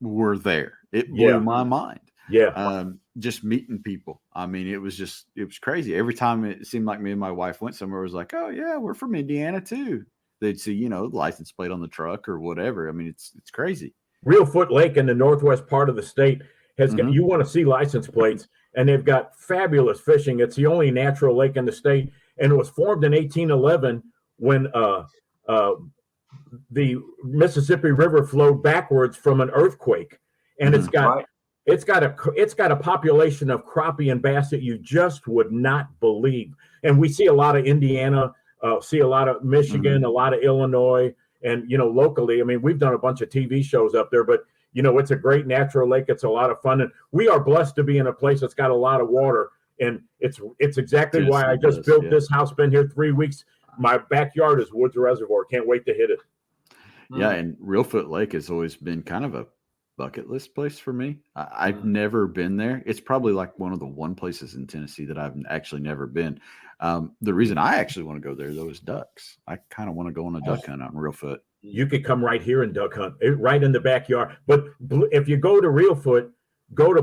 were there. It blew my mind. Yeah. Just meeting people. I mean, it was crazy. Every time it seemed like me and my wife went somewhere, it was like, oh yeah, we're from Indiana too. They'd see, the license plate on the truck or whatever. I mean, it's crazy. Real Foot Lake in the northwest part of the state has got, you want to see license plates, and they've got fabulous fishing. It's the only natural lake in the state, and it was formed in 1811 when the Mississippi River flowed backwards from an earthquake, and it's got a population of crappie and bass that you just would not believe. And we see a lot of Indiana, see a lot of Michigan, a lot of Illinois, and locally. I mean, we've done a bunch of TV shows up there, but it's a great natural lake. It's a lot of fun, and we are blessed to be in a place that's got a lot of water. And it's exactly why I just built this house. Been here 3 weeks. My backyard is Woods Reservoir. Can't wait to hit it. Yeah, and Real Foot Lake has always been kind of a bucket list place for me. I've never been there. It's probably like one of the one places in Tennessee that I've actually never been. The reason I actually want to go there, though, is ducks. I kind of want to go on a duck hunt on Real Foot. You could come right here and duck hunt, right in the backyard. But if you go to Real Foot, go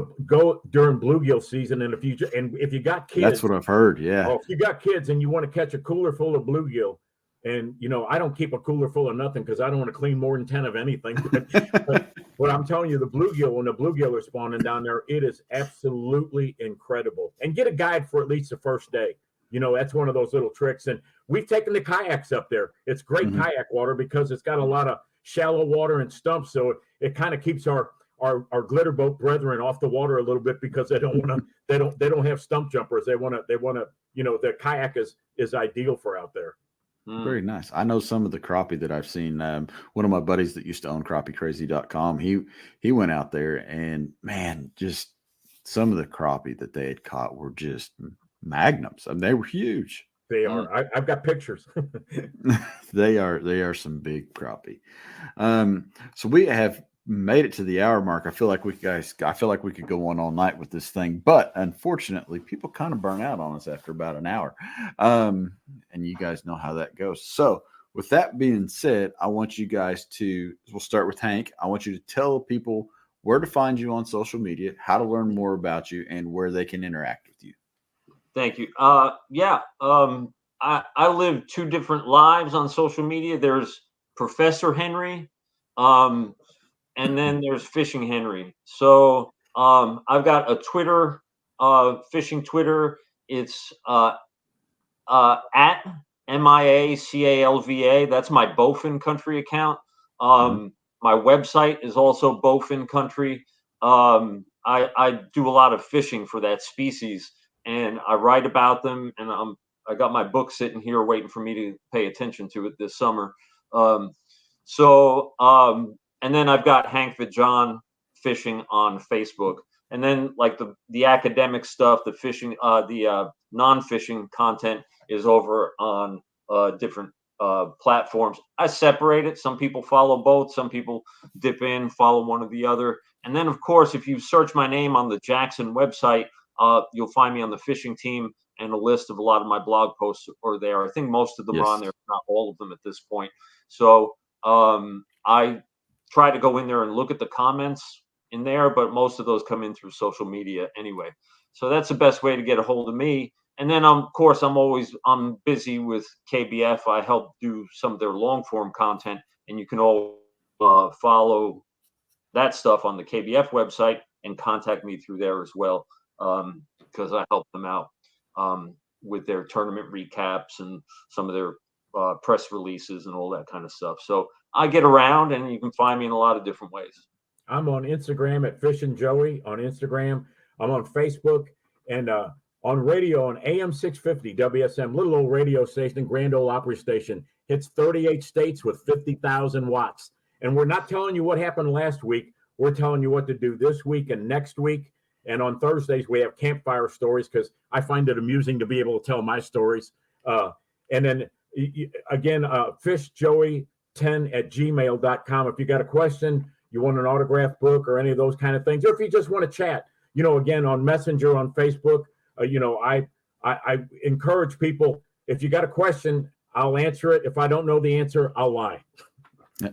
during bluegill season, and if you got kids, that's what I've heard. Yeah. If you got kids and you want to catch a cooler full of bluegill, and I don't keep a cooler full of nothing because I don't want to clean more than 10 of anything. But I'm telling you, the bluegill, when the bluegill are spawning down there, it is absolutely incredible. And get a guide for at least the first day. That's one of those little tricks. And we've taken the kayaks up there. It's great kayak water because it's got a lot of shallow water and stumps, so it kind of keeps our glitter boat brethren off the water a little bit because they don't want to. They don't have stump jumpers. They want to. The kayak is ideal for out there. Very nice. I know some of the crappie that I've seen. One of my buddies that used to own crappie-crazy.com, he went out there, and man, just some of the crappie that they had caught were just magnums. I mean, they were huge. They are. I've got pictures. They are some big crappie. So we have made it to the hour mark. I feel like we could go on all night with this thing, but unfortunately people kind of burn out on us after about an hour. And you guys know how that goes. So with that being said, I want you guys we'll start with Hank. I want you to tell people where to find you on social media, how to learn more about you, and where they can interact with you. Thank you. I live two different lives on social media. There's Professor Henry, and then there's Fishing Henry. So I've got a Twitter, fishing Twitter. It's at MIACALVA. That's my Bowfin Country account. My website is also Bowfin Country. I do a lot of fishing for that species, and I write about them. And I got my book sitting here waiting for me to pay attention to it this summer. And then I've got Hank Veggian Fishing on Facebook. And then like the academic stuff, the fishing, the non-fishing content is over on different platforms. I separate it. Some people follow both. Some people dip in, follow one or the other. And then, of course, if you search my name on the Jackson website, you'll find me on the fishing team, and a list of a lot of my blog posts are there. I think most of them are on there, not all of them at this point. So I try to go in there and look at the comments in there, but most of those come in through social media anyway. So that's the best way to get a hold of me. And then, of course, I'm busy with KBF. I help do some of their long form content, and you can all follow that stuff on the KBF website and contact me through there as well, because I help them out with their tournament recaps and some of their press releases and all that kind of stuff. So I get around, and you can find me in a lot of different ways. I'm on Instagram at Fishin' Joey on Instagram. I'm on Facebook and on radio on AM 650 WSM, little old radio station, Grand Ole Opry Station. Hits 38 states with 50,000 watts. And we're not telling you what happened last week. We're telling you what to do this week and next week. And on Thursdays, we have campfire stories because I find it amusing to be able to tell my stories. And then, again, fishjoey10@gmail.com. If you got a question, you want an autographed book or any of those kind of things, or if you just want to chat, again, on Messenger, on Facebook, I encourage people, if you got a question, I'll answer it. If I don't know the answer, I'll lie.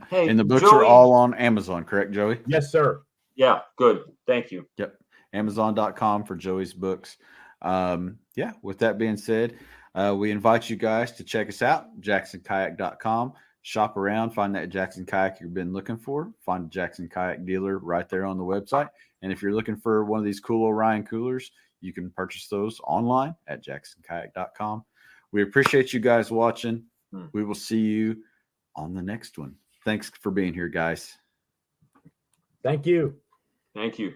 Hey, and the books are all on Amazon, correct, Joey? Yes, sir. Yeah, good. Thank you. Yep. Amazon.com for Joey's books. Yeah, with that being said, we invite you guys to check us out, jacksonkayak.com. Shop around, find that Jackson Kayak you've been looking for. Find a Jackson Kayak dealer right there on the website. And if you're looking for one of these cool Orion coolers, you can purchase those online at jacksonkayak.com. We appreciate you guys watching. We will see you on the next one. Thanks for being here, guys. Thank you. Thank you.